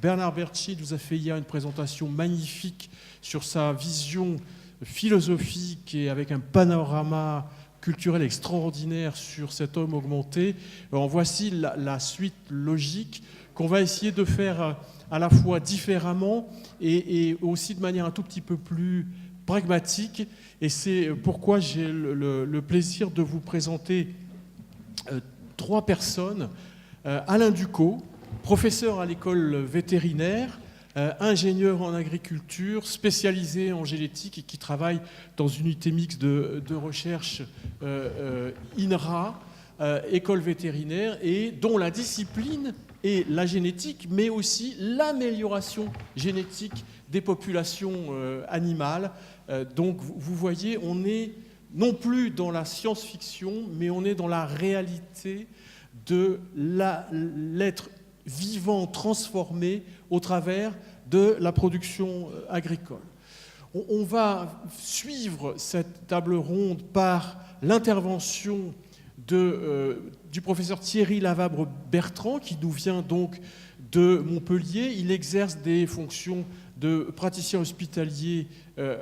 Bernard Bertschi nous a fait hier une présentation magnifique sur sa vision philosophique et avec un panorama culturel extraordinaire sur cet homme augmenté. Alors, voici la suite logique qu'on va essayer de faire à la fois différemment et aussi de manière un tout petit peu plus pragmatique. Et c'est pourquoi j'ai le plaisir de vous présenter 3 personnes. Alain Ducos, professeur à l'école vétérinaire, ingénieur en agriculture, spécialisé en génétique et qui travaille dans une unité mixte de recherche INRA, école vétérinaire, et dont la discipline est la génétique, mais aussi l'amélioration génétique des populations animales. Donc vous voyez, on est non plus dans la science-fiction, mais on est dans la réalité de l'être vivant transformé au travers de la production agricole. On va suivre cette table ronde par l'intervention du professeur Thierry Lavabre-Bertrand, qui nous vient donc de Montpellier. Il exerce des fonctions de praticien hospitalier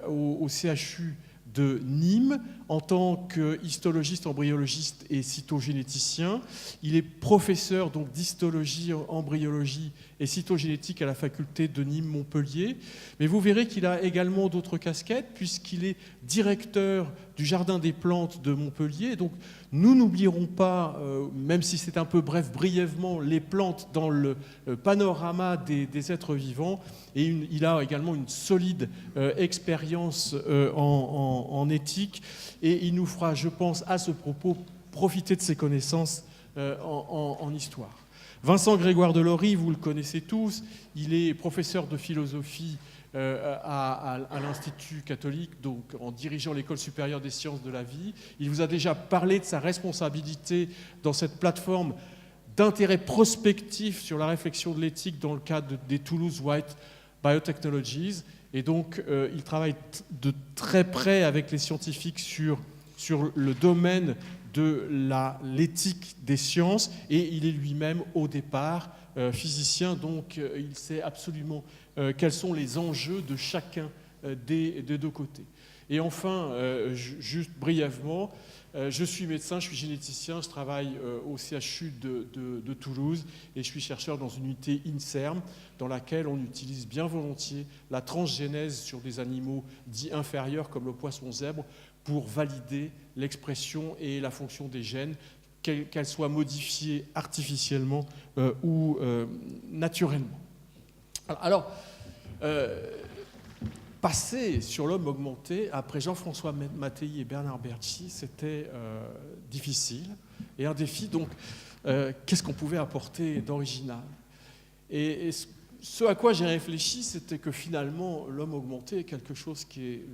au CHU de Nîmes en tant qu'histologiste, embryologiste et cytogénéticien. Il est professeur donc d'histologie, embryologie et cytogénétique à la faculté de Nîmes-Montpellier. Mais vous verrez qu'il a également d'autres casquettes puisqu'il est directeur du Jardin des plantes de Montpellier. Donc nous n'oublierons pas, même si c'est un peu bref, brièvement, les plantes dans le panorama des êtres vivants. Et il a également une solide expérience en éthique. Et il nous fera, je pense, à ce propos, profiter de ses connaissances en histoire. Vincent Grégoire Delory, vous le connaissez tous, il est professeur de philosophie à l'Institut catholique, donc en dirigeant l'École supérieure des sciences de la vie. Il vous a déjà parlé de sa responsabilité dans cette plateforme d'intérêt prospectif sur la réflexion de l'éthique dans le cadre des Toulouse White Biotechnologies. Et donc, il travaille de très près avec les scientifiques sur le domaine de l'éthique des sciences, et il est lui-même, au départ, physicien, donc il sait absolument quels sont les enjeux de chacun des 2 côtés. Et enfin, juste brièvement, je suis médecin, je suis généticien, je travaille au CHU de Toulouse et je suis chercheur dans une unité INSERM dans laquelle on utilise bien volontiers la transgénèse sur des animaux dits inférieurs comme le poisson zèbre pour valider l'expression et la fonction des gènes, qu'elles soient modifiées artificiellement ou naturellement. Alors, passer sur l'homme augmenté, après Jean-François Mattei et Bernard Bertschi, c'était difficile et un défi. Donc, qu'est-ce qu'on pouvait apporter d'original ? Et ce à quoi j'ai réfléchi, c'était que finalement, l'homme augmenté est quelque chose qui est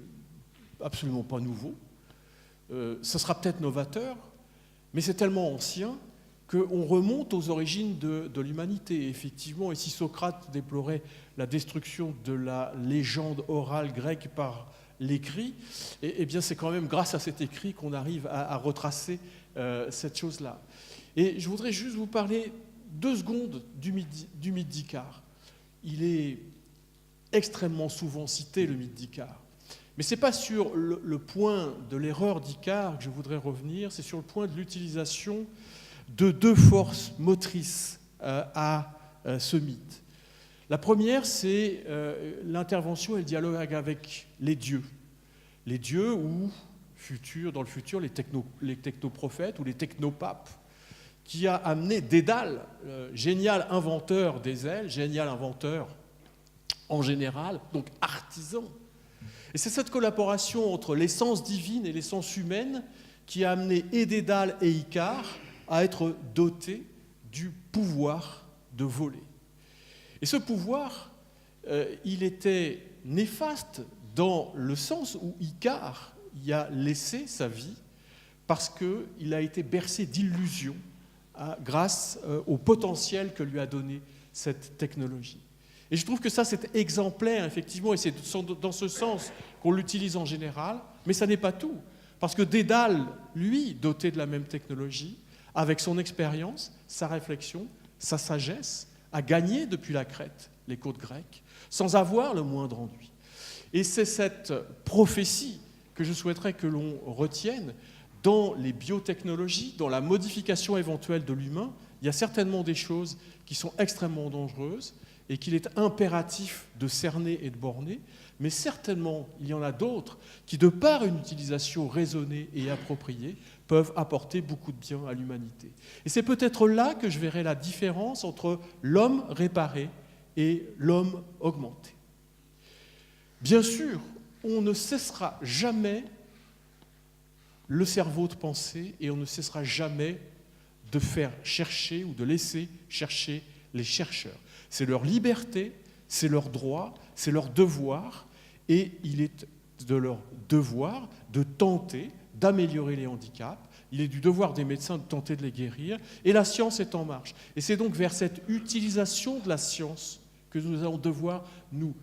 absolument pas nouveau. Ce sera peut-être novateur, mais c'est tellement ancien qu'on remonte aux origines de l'humanité. Et effectivement, et si Socrate déplorait la destruction de la légende orale grecque par l'écrit, eh bien c'est quand même grâce à cet écrit qu'on arrive à retracer cette chose-là. Et je voudrais juste vous parler 2 secondes du mythe d'Icare. Il est extrêmement souvent cité, le mythe d'Icare. Mais ce n'est pas sur le point de l'erreur d'Icare que je voudrais revenir, c'est sur le point de l'utilisation de 2 forces motrices à ce mythe. La première, c'est l'intervention et le dialogue avec les dieux. Les dieux ou, dans le futur, les technoprophètes ou les technopapes, qui a amené Dédale, génial inventeur des ailes, génial inventeur en général, donc artisan. Et c'est cette collaboration entre l'essence divine et l'essence humaine qui a amené et Dédale et Icare à être dotés du pouvoir de voler. Et ce pouvoir, il était néfaste dans le sens où Icare y a laissé sa vie parce qu'il a été bercé d'illusions grâce au potentiel que lui a donné cette technologie. Et je trouve que ça, c'est exemplaire, effectivement, et c'est dans ce sens qu'on l'utilise en général, mais ça n'est pas tout. Parce que Dédale, lui, doté de la même technologie, avec son expérience, sa réflexion, sa sagesse, a gagné depuis la Crète les côtes grecques, sans avoir le moindre ennui. Et c'est cette prophétie que je souhaiterais que l'on retienne dans les biotechnologies, dans la modification éventuelle de l'humain. Il y a certainement des choses qui sont extrêmement dangereuses et qu'il est impératif de cerner et de borner, mais certainement il y en a d'autres qui, de par une utilisation raisonnée et appropriée, peuvent apporter beaucoup de bien à l'humanité. Et c'est peut-être là que je verrai la différence entre l'homme réparé et l'homme augmenté. Bien sûr, on ne cessera jamais le cerveau de penser et on ne cessera jamais de faire chercher ou de laisser chercher les chercheurs. C'est leur liberté, c'est leur droit, c'est leur devoir, et il est de leur devoir de tenter d'améliorer les handicaps, il est du devoir des médecins de tenter de les guérir, et la science est en marche. Et c'est donc vers cette utilisation de la science que nous allons devoir nous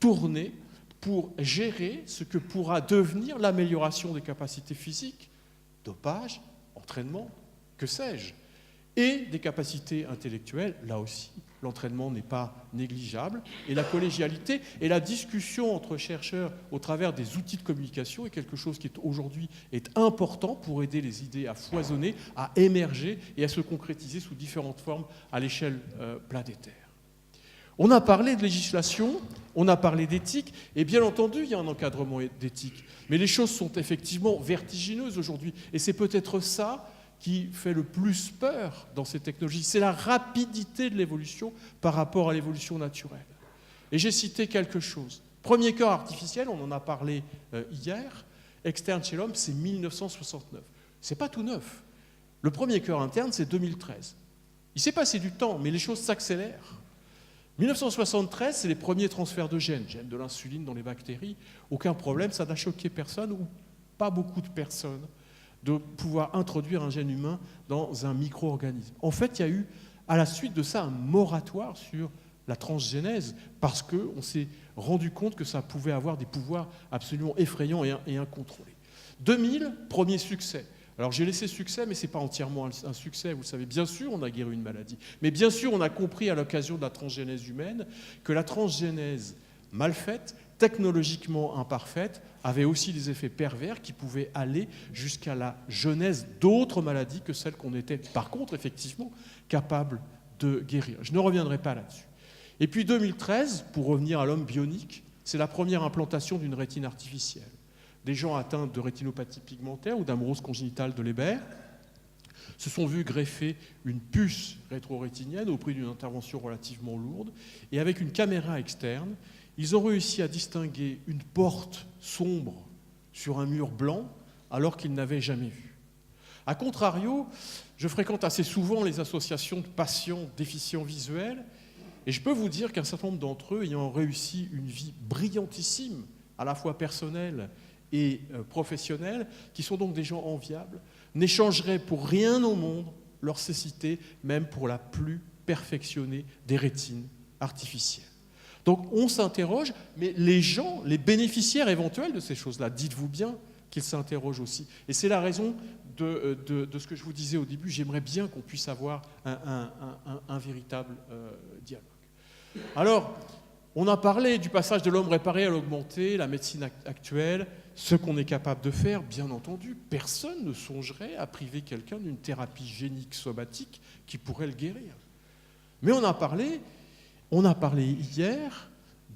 tourner pour gérer ce que pourra devenir l'amélioration des capacités physiques, dopage, entraînement, que sais-je, et des capacités intellectuelles, là aussi. L'entraînement n'est pas négligeable, et la collégialité et la discussion entre chercheurs au travers des outils de communication est quelque chose qui aujourd'hui est important pour aider les idées à foisonner, à émerger et à se concrétiser sous différentes formes à l'échelle planétaire. On a parlé de législation, on a parlé d'éthique, et bien entendu, il y a un encadrement d'éthique. Mais les choses sont effectivement vertigineuses aujourd'hui, et c'est peut-être ça qui fait le plus peur dans ces technologies. C'est la rapidité de l'évolution par rapport à l'évolution naturelle. Et j'ai cité quelque chose. Premier cœur artificiel, on en a parlé hier, externe chez l'homme, c'est 1969. C'est pas tout neuf. Le premier cœur interne, c'est 2013. Il s'est passé du temps, mais les choses s'accélèrent. 1973, c'est les premiers transferts de gènes de l'insuline dans les bactéries. Aucun problème, ça n'a choqué personne ou pas beaucoup de personnes de pouvoir introduire un gène humain dans un micro-organisme. En fait, il y a eu, à la suite de ça, un moratoire sur la transgénèse parce qu'on s'est rendu compte que ça pouvait avoir des pouvoirs absolument effrayants et incontrôlés. 2000, premier succès. Alors j'ai laissé succès, mais ce n'est pas entièrement un succès, vous le savez. Bien sûr, on a guéri une maladie. Mais bien sûr, on a compris à l'occasion de la transgénèse humaine que la transgénèse mal faite, technologiquement imparfaite, avait aussi des effets pervers qui pouvaient aller jusqu'à la genèse d'autres maladies que celles qu'on était, par contre, effectivement, capable de guérir. Je ne reviendrai pas là-dessus. Et puis 2013, pour revenir à l'homme bionique, c'est la première implantation d'une rétine artificielle. Des gens atteints de rétinopathie pigmentaire ou d'amorose congénitale de Leber se sont vus greffer une puce rétrorétinienne au prix d'une intervention relativement lourde, et avec une caméra externe, ils ont réussi à distinguer une porte sombre sur un mur blanc alors qu'ils n'avaient jamais vu. A contrario, je fréquente assez souvent les associations de patients déficients visuels, et je peux vous dire qu'un certain nombre d'entre eux, ayant réussi une vie brillantissime, à la fois personnelle et professionnels, qui sont donc des gens enviables, n'échangeraient pour rien au monde leur cécité, même pour la plus perfectionnée des rétines artificielles. Donc on s'interroge, mais les gens, les bénéficiaires éventuels de ces choses-là, dites-vous bien qu'ils s'interrogent aussi. Et c'est la raison de ce que je vous disais au début, j'aimerais bien qu'on puisse avoir un véritable dialogue. Alors, on a parlé du passage de l'homme réparé à l'augmenté, la médecine actuelle, ce qu'on est capable de faire, bien entendu. Personne ne songerait à priver quelqu'un d'une thérapie génique somatique qui pourrait le guérir. Mais on a parlé hier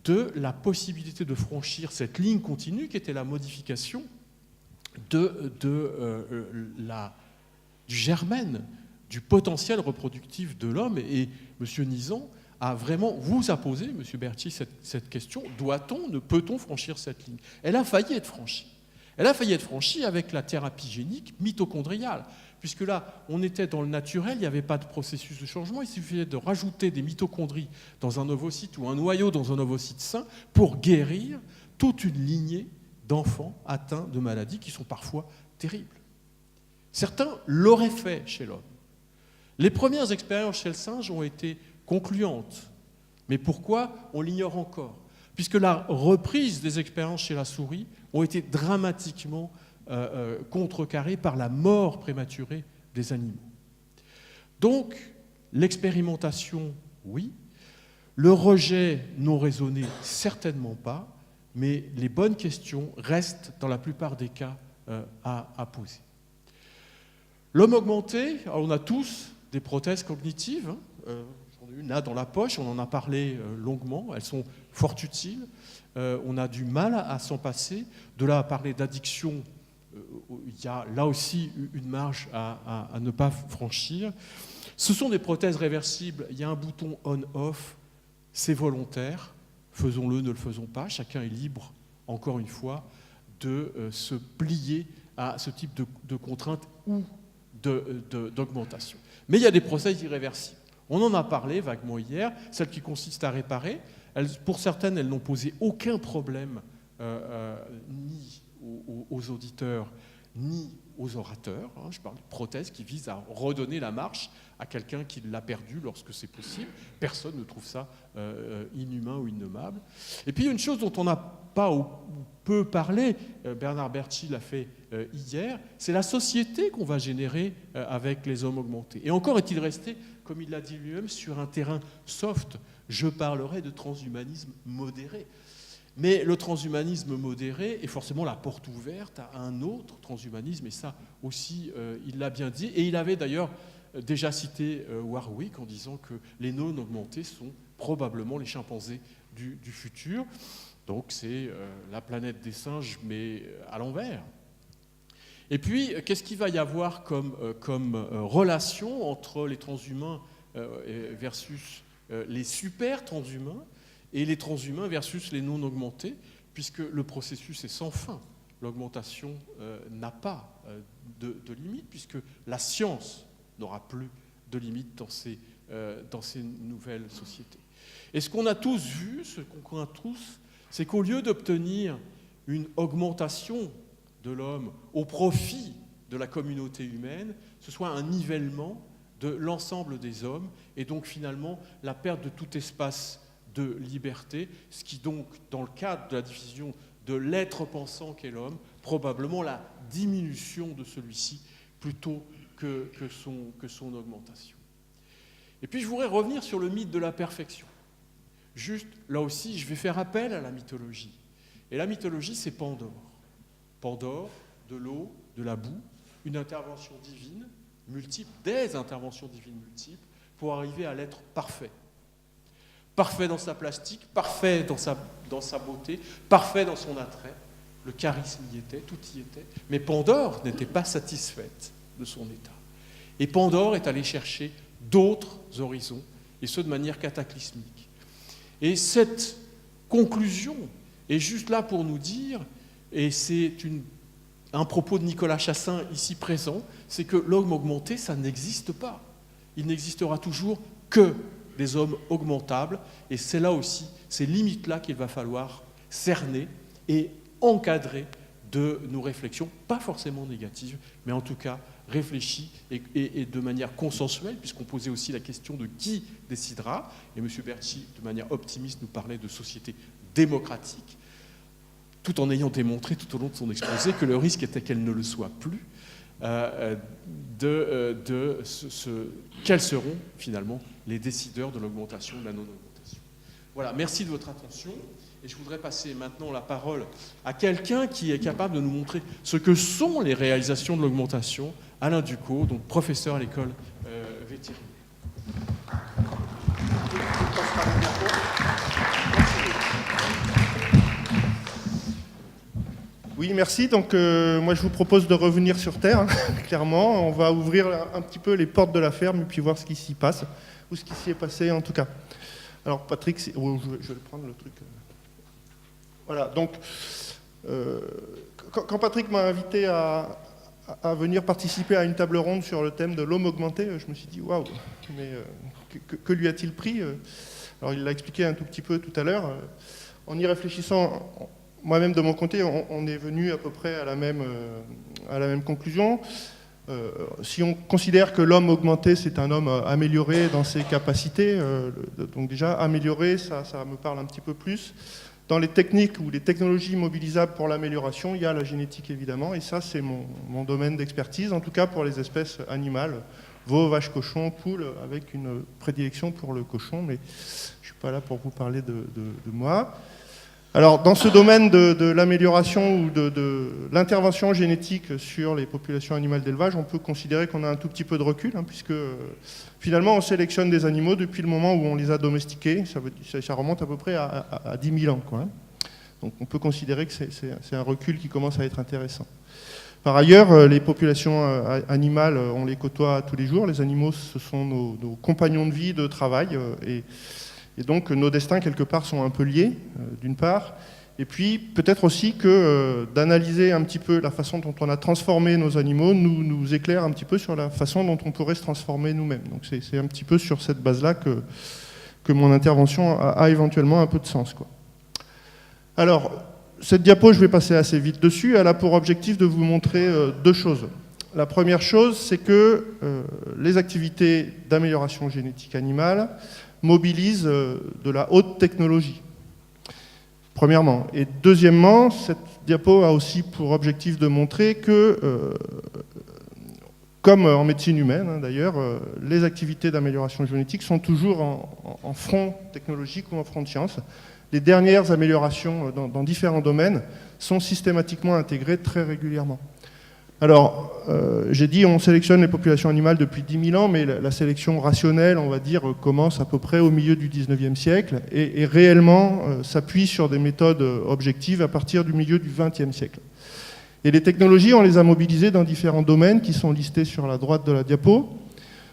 de la possibilité de franchir cette ligne continue qui était la modification du germène, du potentiel reproductif de l'homme. Et M. Nizan a vraiment vous a posé, M. Berthier, cette question, peut-on franchir cette ligne? Elle a failli être franchie. Elle a failli être franchie avec la thérapie génique mitochondriale, puisque là, on était dans le naturel, il n'y avait pas de processus de changement, il suffisait de rajouter des mitochondries dans un ovocyte ou un noyau dans un ovocyte sain pour guérir toute une lignée d'enfants atteints de maladies qui sont parfois terribles. Certains l'auraient fait chez l'homme. Les premières expériences chez le singe ont été concluantes. Mais pourquoi? On l'ignore encore. Puisque la reprise des expériences chez la souris ont été dramatiquement contrecarrées par la mort prématurée des animaux. Donc, l'expérimentation Oui. Le rejet non raisonné, certainement pas, mais les bonnes questions restent, dans la plupart des cas, à poser. L'homme augmenté, on a tous des prothèses cognitives, hein, j'en ai une là dans la poche, on en a parlé longuement, elles sont fort utiles, on a du mal à s'en passer. De là à parler d'addiction, il y a là aussi une marge à ne pas franchir. Ce sont des prothèses réversibles, il y a un bouton on-off, c'est volontaire, faisons-le, ne le faisons pas, chacun est libre, encore une fois, de se plier à ce type de contraintes ou d'augmentation. Mais il y a des prothèses irréversibles. On en a parlé vaguement hier, celles qui consistent à réparer. Pour certaines, elles n'ont posé aucun problème ni aux auditeurs, ni aux orateurs. Je parle de prothèses qui visent à redonner la marche à quelqu'un qui l'a perdue lorsque c'est possible. Personne ne trouve ça inhumain ou innommable. Et puis une chose dont on n'a pas ou peu parlé, Bernard Bertschy l'a fait hier, c'est la société qu'on va générer avec les hommes augmentés. Et encore est-il resté, comme il l'a dit lui-même, sur un terrain soft. Je parlerai de transhumanisme modéré. Mais le transhumanisme modéré est forcément la porte ouverte à un autre transhumanisme, et ça aussi, il l'a bien dit. Et il avait d'ailleurs déjà cité Warwick en disant que les non-augmentés sont probablement les chimpanzés du futur. Donc c'est la planète des singes, mais à l'envers. Et puis, qu'est-ce qu'il va y avoir comme relation entre les transhumains versus les super transhumains et les transhumains versus les non-augmentés, puisque le processus est sans fin. L'augmentation n'a pas de limite, puisque la science n'aura plus de limite dans ces nouvelles sociétés. Et ce qu'on a tous vu, ce qu'on craint tous, c'est qu'au lieu d'obtenir une augmentation de l'homme au profit de la communauté humaine, ce soit un nivellement de l'ensemble des hommes, et donc finalement la perte de tout espace de liberté, ce qui donc, dans le cadre de la division de l'être pensant qu'est l'homme, probablement la diminution de celui-ci plutôt que son augmentation. Et puis je voudrais revenir sur le mythe de la perfection. Juste, là aussi, je vais faire appel à la mythologie. Et la mythologie, c'est Pandore. Pandore, de l'eau, de la boue, une intervention divine multiple, des interventions divines multiples, pour arriver à l'être parfait. Parfait dans sa plastique, parfait dans sa beauté, parfait dans son attrait. Le charisme y était, tout y était. Mais Pandore n'était pas satisfaite de son état. Et Pandore est allée chercher d'autres horizons, et ce de manière cataclysmique. Et cette conclusion est juste là pour nous dire, et c'est un propos de Nicolas Chassin ici présent, c'est que l'homme augmenté, ça n'existe pas. Il n'existera toujours que des hommes augmentables, et c'est là aussi, ces limites-là qu'il va falloir cerner et encadrer de nos réflexions, pas forcément négatives, mais en tout cas réfléchies et de manière consensuelle, puisqu'on posait aussi la question de qui décidera, et M. Bertschy, de manière optimiste, nous parlait de société démocratique, tout en ayant démontré tout au long de son exposé que le risque était qu'elle ne le soit plus, quels seront finalement les décideurs de l'augmentation, de la non-augmentation. Voilà, merci de votre attention. Et je voudrais passer maintenant la parole à quelqu'un qui est capable de nous montrer ce que sont les réalisations de l'augmentation, Alain Ducos, donc professeur à l'école vétérinaire. Oui, merci. Donc, moi, je vous propose de revenir sur Terre, hein, clairement. On va ouvrir un petit peu les portes de la ferme et puis voir ce qui s'y passe, ou ce qui s'y est passé en tout cas. Alors, Patrick, je vais prendre le truc. Voilà, donc, quand Patrick m'a invité à venir participer à une table ronde sur le thème de l'homme augmenté, je me suis dit, waouh, mais que lui a-t-il pris? Alors, il l'a expliqué un tout petit peu tout à l'heure. En y réfléchissant, moi-même de mon côté, on est venu à peu près à la même conclusion. Si on considère que l'homme augmenté, c'est un homme amélioré dans ses capacités, donc déjà amélioré, ça me parle un petit peu plus. Dans les techniques ou les technologies mobilisables pour l'amélioration, il y a la génétique évidemment, et ça c'est mon domaine d'expertise, en tout cas pour les espèces animales, veaux, vaches, cochons, poules, avec une prédilection pour le cochon, mais je ne suis pas là pour vous parler de moi. Alors, dans ce domaine de l'amélioration ou de l'intervention génétique sur les populations animales d'élevage, on peut considérer qu'on a un tout petit peu de recul, puisque finalement, on sélectionne des animaux depuis le moment où on les a domestiqués. Ça remonte à peu près à 10 000 ans, quoi. Donc, on peut considérer que c'est un recul qui commence à être intéressant. Par ailleurs, les populations animales, on les côtoie tous les jours. Les animaux, ce sont nos compagnons de vie, de travail, et donc nos destins, quelque part, sont un peu liés, d'une part. Et puis, peut-être aussi que d'analyser un petit peu la façon dont on a transformé nos animaux nous éclaire un petit peu sur la façon dont on pourrait se transformer nous-mêmes. Donc c'est un petit peu sur cette base-là que mon intervention a éventuellement un peu de sens, quoi. Alors, cette diapo, je vais passer assez vite dessus. Elle a pour objectif de vous montrer deux choses. La première chose, c'est que les activités d'amélioration génétique animale mobilisent de la haute technologie, premièrement. Et deuxièmement, cette diapo a aussi pour objectif de montrer que, comme en médecine humaine d'ailleurs, les activités d'amélioration génétique sont toujours en front technologique ou en front de science. Les dernières améliorations dans différents domaines sont systématiquement intégrées très régulièrement. Alors, j'ai dit on sélectionne les populations animales depuis 10 000 ans, mais la sélection rationnelle, on va dire, commence à peu près au milieu du 19e siècle et réellement s'appuie sur des méthodes objectives à partir du milieu du 20e siècle. Et les technologies, on les a mobilisées dans différents domaines qui sont listés sur la droite de la diapo.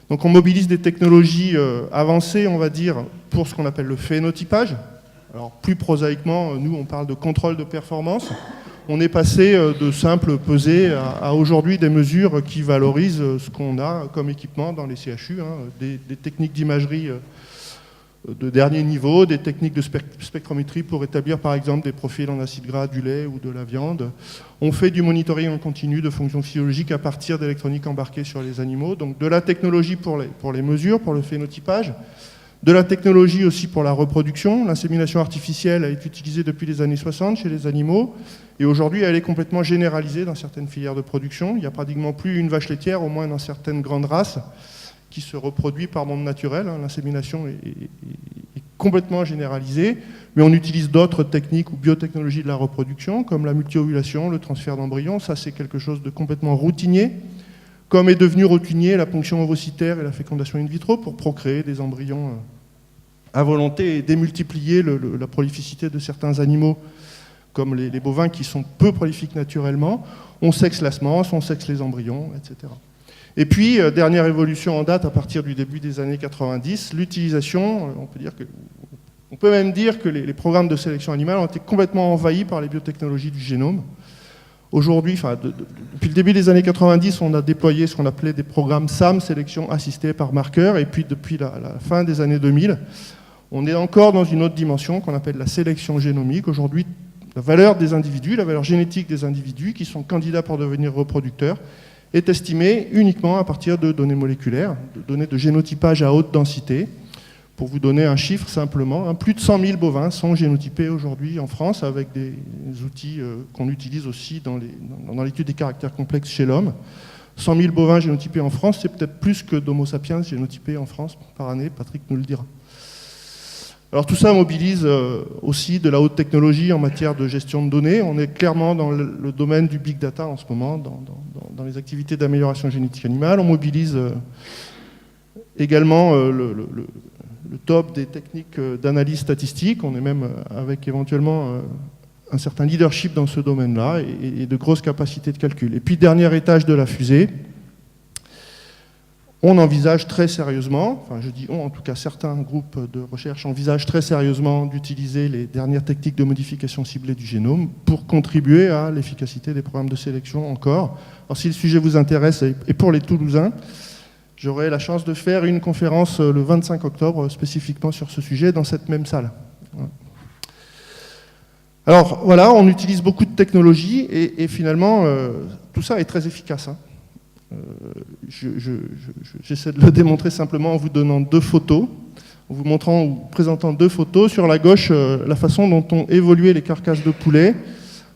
Donc on mobilise des technologies avancées, on va dire, pour ce qu'on appelle le phénotypage. Alors plus prosaïquement, nous on parle de contrôle de performance. On est passé de simples pesées à aujourd'hui des mesures qui valorisent ce qu'on a comme équipement dans les CHU, des techniques d'imagerie de dernier niveau, des techniques de spectrométrie pour établir par exemple des profils en acide gras du lait ou de la viande. On fait du monitoring en continu de fonctions physiologiques à partir d'électronique embarquée sur les animaux. Donc de la technologie pour les mesures, pour le phénotypage, de la technologie aussi pour la reproduction. L'insémination artificielle est utilisée depuis les années 60 chez les animaux et aujourd'hui elle est complètement généralisée dans certaines filières de production. Il n'y a pratiquement plus une vache laitière, au moins dans certaines grandes races, qui se reproduit par monde naturel. L'insémination est complètement généralisée, mais on utilise d'autres techniques ou biotechnologies de la reproduction, comme la multiovulation, le transfert d'embryons. Ça, c'est quelque chose de complètement routinier, comme est devenu routinier la ponction ovocytaire et la fécondation in vitro pour procréer des embryons à volonté et démultiplier la prolificité de certains animaux, comme les bovins qui sont peu prolifiques naturellement. On sexe la semence, on sexe les embryons, etc. Et puis, dernière évolution en date à partir du début des années 90, l'utilisation, on peut même dire que les programmes de sélection animale ont été complètement envahis par les biotechnologies du génome. Aujourd'hui, depuis le début des années 90, on a déployé ce qu'on appelait des programmes SAM, sélection assistée par marqueur, et puis depuis la fin des années 2000, on est encore dans une autre dimension qu'on appelle la sélection génomique. Aujourd'hui, la valeur des individus, la valeur génétique des individus qui sont candidats pour devenir reproducteurs, est estimée uniquement à partir de données moléculaires, de données de génotypage à haute densité. Pour vous donner un chiffre simplement, plus de 100 000 bovins sont génotypés aujourd'hui en France avec des outils qu'on utilise aussi dans l'étude des caractères complexes chez l'homme. 100 000 bovins génotypés en France, c'est peut-être plus que d'Homo sapiens génotypés en France par année, Patrick nous le dira. Alors tout ça mobilise aussi de la haute technologie en matière de gestion de données. On est clairement dans le domaine du big data en ce moment, dans les activités d'amélioration génétique animale. On mobilise également le top des techniques d'analyse statistique. On est même avec éventuellement un certain leadership dans ce domaine-là et de grosses capacités de calcul. Et puis, dernier étage de la fusée, on envisage très sérieusement, enfin je dis on, en tout cas certains groupes de recherche envisagent très sérieusement d'utiliser les dernières techniques de modification ciblée du génome pour contribuer à l'efficacité des programmes de sélection encore. Alors si le sujet vous intéresse, et pour les Toulousains, j'aurai la chance de faire une conférence le 25 octobre spécifiquement sur ce sujet dans cette même salle. Alors voilà, on utilise beaucoup de technologies et finalement tout ça est très efficace. J'essaie de le démontrer simplement en vous donnant deux photos, en vous montrant ou présentant deux photos. Sur la gauche, la façon dont ont évolué les carcasses de poulet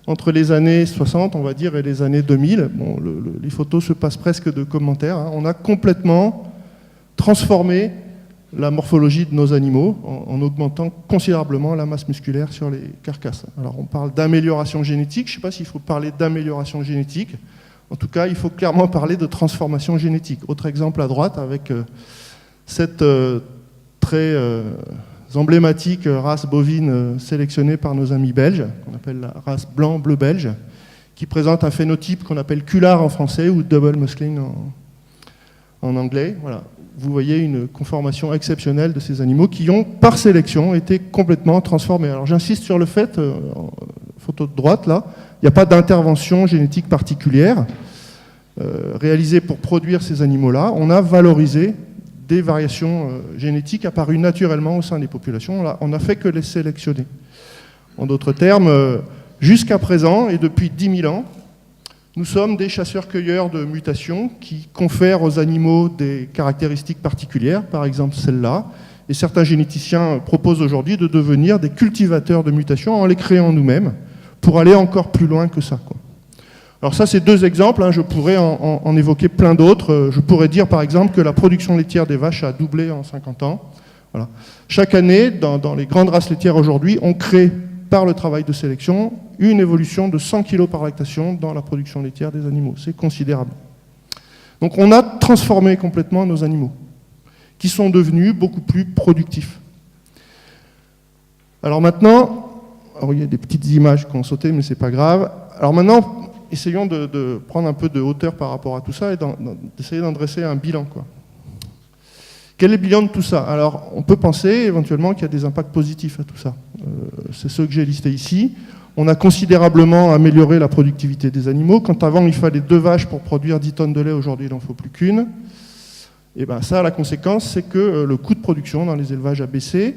entre les années 60, on va dire, et les années 2000. Bon, les photos se passent presque de commentaires. Hein. On a complètement transformé la morphologie de nos animaux en augmentant considérablement la masse musculaire sur les carcasses. Alors on parle d'amélioration génétique. Je ne sais pas s'il faut parler d'amélioration génétique. En tout cas, il faut clairement parler de transformation génétique. Autre exemple à droite avec cette très emblématique race bovine sélectionnée par nos amis belges, qu'on appelle la race blanc-bleu belge, qui présente un phénotype qu'on appelle culard en français ou double muscling en anglais. Voilà. Vous voyez une conformation exceptionnelle de ces animaux qui ont, par sélection, été complètement transformés. Alors j'insiste sur le fait, photo de droite là, il n'y a pas d'intervention génétique particulière réalisée pour produire ces animaux-là. On a valorisé des variations génétiques apparues naturellement au sein des populations. On n'a fait que les sélectionner. En d'autres termes, jusqu'à présent, et depuis 10 000 ans, nous sommes des chasseurs-cueilleurs de mutations qui confèrent aux animaux des caractéristiques particulières, par exemple celle-là. Et certains généticiens proposent aujourd'hui de devenir des cultivateurs de mutations en les créant nous-mêmes pour aller encore plus loin que ça, quoi. Alors ça, c'est deux exemples, hein, je pourrais en évoquer plein d'autres. Je pourrais dire par exemple que la production laitière des vaches a doublé en 50 ans. Voilà. Chaque année, dans les grandes races laitières aujourd'hui, on crée par le travail de sélection une évolution de 100 kg par lactation dans la production laitière des animaux. C'est considérable. Donc on a transformé complètement nos animaux, qui sont devenus beaucoup plus productifs. Alors maintenant, il y a des petites images qui ont sauté, mais c'est pas grave. Alors maintenant, essayons de prendre un peu de hauteur par rapport à tout ça et d'essayer d'en dresser un bilan, quoi. Quel est le bilan de tout ça? Alors, on peut penser éventuellement qu'il y a des impacts positifs à tout ça. C'est ceux que j'ai listés ici. On a considérablement amélioré la productivité des animaux. Quand avant, il fallait 2 vaches pour produire 10 tonnes de lait, aujourd'hui, il n'en faut plus qu'une. Et bien ça, la conséquence, c'est que le coût de production dans les élevages a baissé.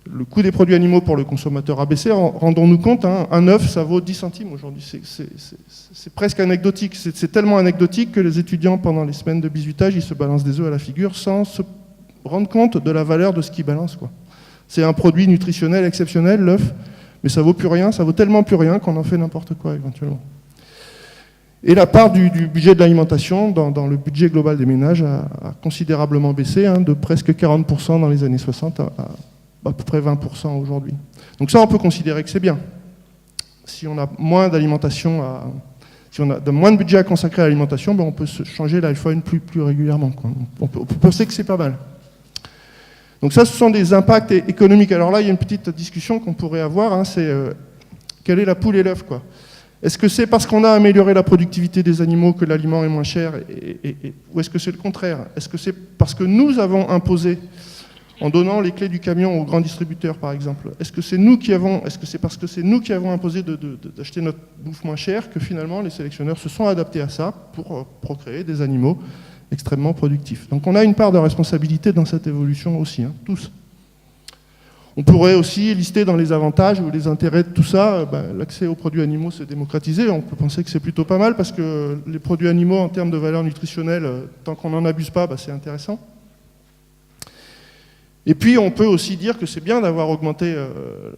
Le coût des produits animaux pour le consommateur a baissé. Rendons-nous compte, hein, un œuf, ça vaut 10 centimes aujourd'hui. C'est presque anecdotique. C'est tellement anecdotique que les étudiants, pendant les semaines de bizutage, ils se balancent des œufs à la figure sans se rendre compte de la valeur de ce qu'ils balancent, quoi. C'est un produit nutritionnel exceptionnel, l'œuf, mais ça vaut plus rien, ça vaut tellement plus rien qu'on en fait n'importe quoi éventuellement. Et la part du budget de l'alimentation dans le budget global des ménages a considérablement baissé, hein, de presque 40% dans les années 60 à peu près 20% aujourd'hui. Donc ça, on peut considérer que c'est bien. Si on a moins d'alimentation, si on a moins de budget à consacrer à l'alimentation, ben on peut se changer l'iPhone plus régulièrement, quoi. On peut penser que c'est pas mal. Donc ça, ce sont des impacts économiques. Alors là, il y a une petite discussion qu'on pourrait avoir, hein, c'est quelle est la poule et l'œuf, quoi. Est-ce que c'est parce qu'on a amélioré la productivité des animaux que l'aliment est moins cher, ou est-ce que c'est le contraire? Est-ce que c'est parce que nous avons imposé, en donnant les clés du camion aux grands distributeurs, par exemple, est-ce que c'est parce que c'est nous qui avons imposé d'acheter notre bouffe moins chère que finalement les sélectionneurs se sont adaptés à ça pour procréer des animaux extrêmement productifs? Donc on a une part de responsabilité dans cette évolution aussi, hein, tous. On pourrait aussi lister dans les avantages ou les intérêts de tout ça, l'accès aux produits animaux s'est démocratisé. On peut penser que c'est plutôt pas mal parce que les produits animaux en termes de valeur nutritionnelle, tant qu'on n'en abuse pas, c'est intéressant. Et puis on peut aussi dire que c'est bien d'avoir augmenté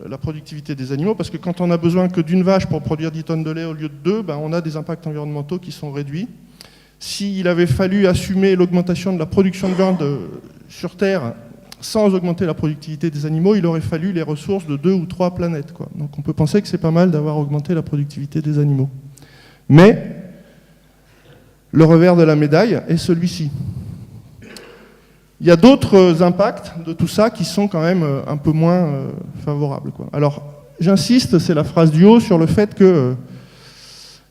la productivité des animaux parce que quand on a besoin que d'une vache pour produire 10 tonnes de lait au lieu de 2, on a des impacts environnementaux qui sont réduits. S'il avait fallu assumer l'augmentation de la production de viande sur Terre sans augmenter la productivité des animaux, il aurait fallu les ressources de 2 ou 3 planètes, quoi. Donc on peut penser que c'est pas mal d'avoir augmenté la productivité des animaux. Mais le revers de la médaille est celui-ci. Il y a d'autres impacts de tout ça qui sont quand même un peu moins favorables, quoi. Alors j'insiste, c'est la phrase du haut, sur le fait que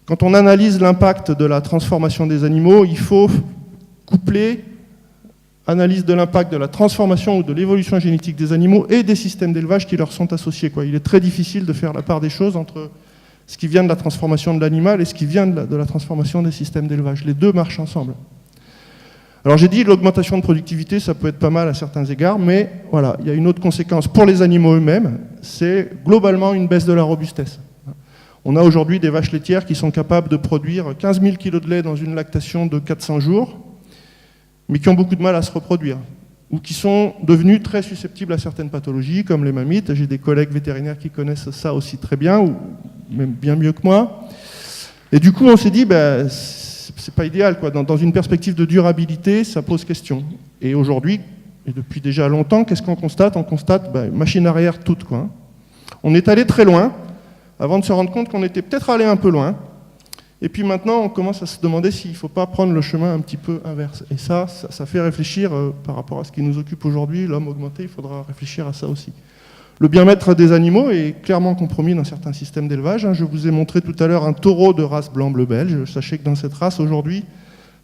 quand on analyse l'impact de la transformation des animaux, il faut coupler analyse de l'impact de la transformation ou de l'évolution génétique des animaux et des systèmes d'élevage qui leur sont associés, quoi. Il est très difficile de faire la part des choses entre ce qui vient de la transformation de l'animal et ce qui vient de la transformation des systèmes d'élevage. Les deux marchent ensemble. Alors j'ai dit l'augmentation de productivité, ça peut être pas mal à certains égards, mais voilà, il y a une autre conséquence pour les animaux eux-mêmes, c'est globalement une baisse de la robustesse. On a aujourd'hui des vaches laitières qui sont capables de produire 15 000 kg de lait dans une lactation de 400 jours, mais qui ont beaucoup de mal à se reproduire, ou qui sont devenus très susceptibles à certaines pathologies, comme les mammites. J'ai des collègues vétérinaires qui connaissent ça aussi très bien, où même bien mieux que moi. Et du coup, on s'est dit, ben, c'est pas idéal, quoi. Dans une perspective de durabilité, ça pose question. Et aujourd'hui, et depuis déjà longtemps, qu'est-ce qu'on constate? On constate, ben, machine arrière toute, quoi. On est allé très loin, avant de se rendre compte qu'on était peut-être allé un peu loin. Et puis maintenant, on commence à se demander s'il ne faut pas prendre le chemin un petit peu inverse. Et ça fait réfléchir par rapport à ce qui nous occupe aujourd'hui, l'homme augmenté, il faudra réfléchir à ça aussi. Le bien-être des animaux est clairement compromis dans certains systèmes d'élevage. Je vous ai montré tout à l'heure un taureau de race blanc-bleu belge. Sachez que dans cette race, aujourd'hui,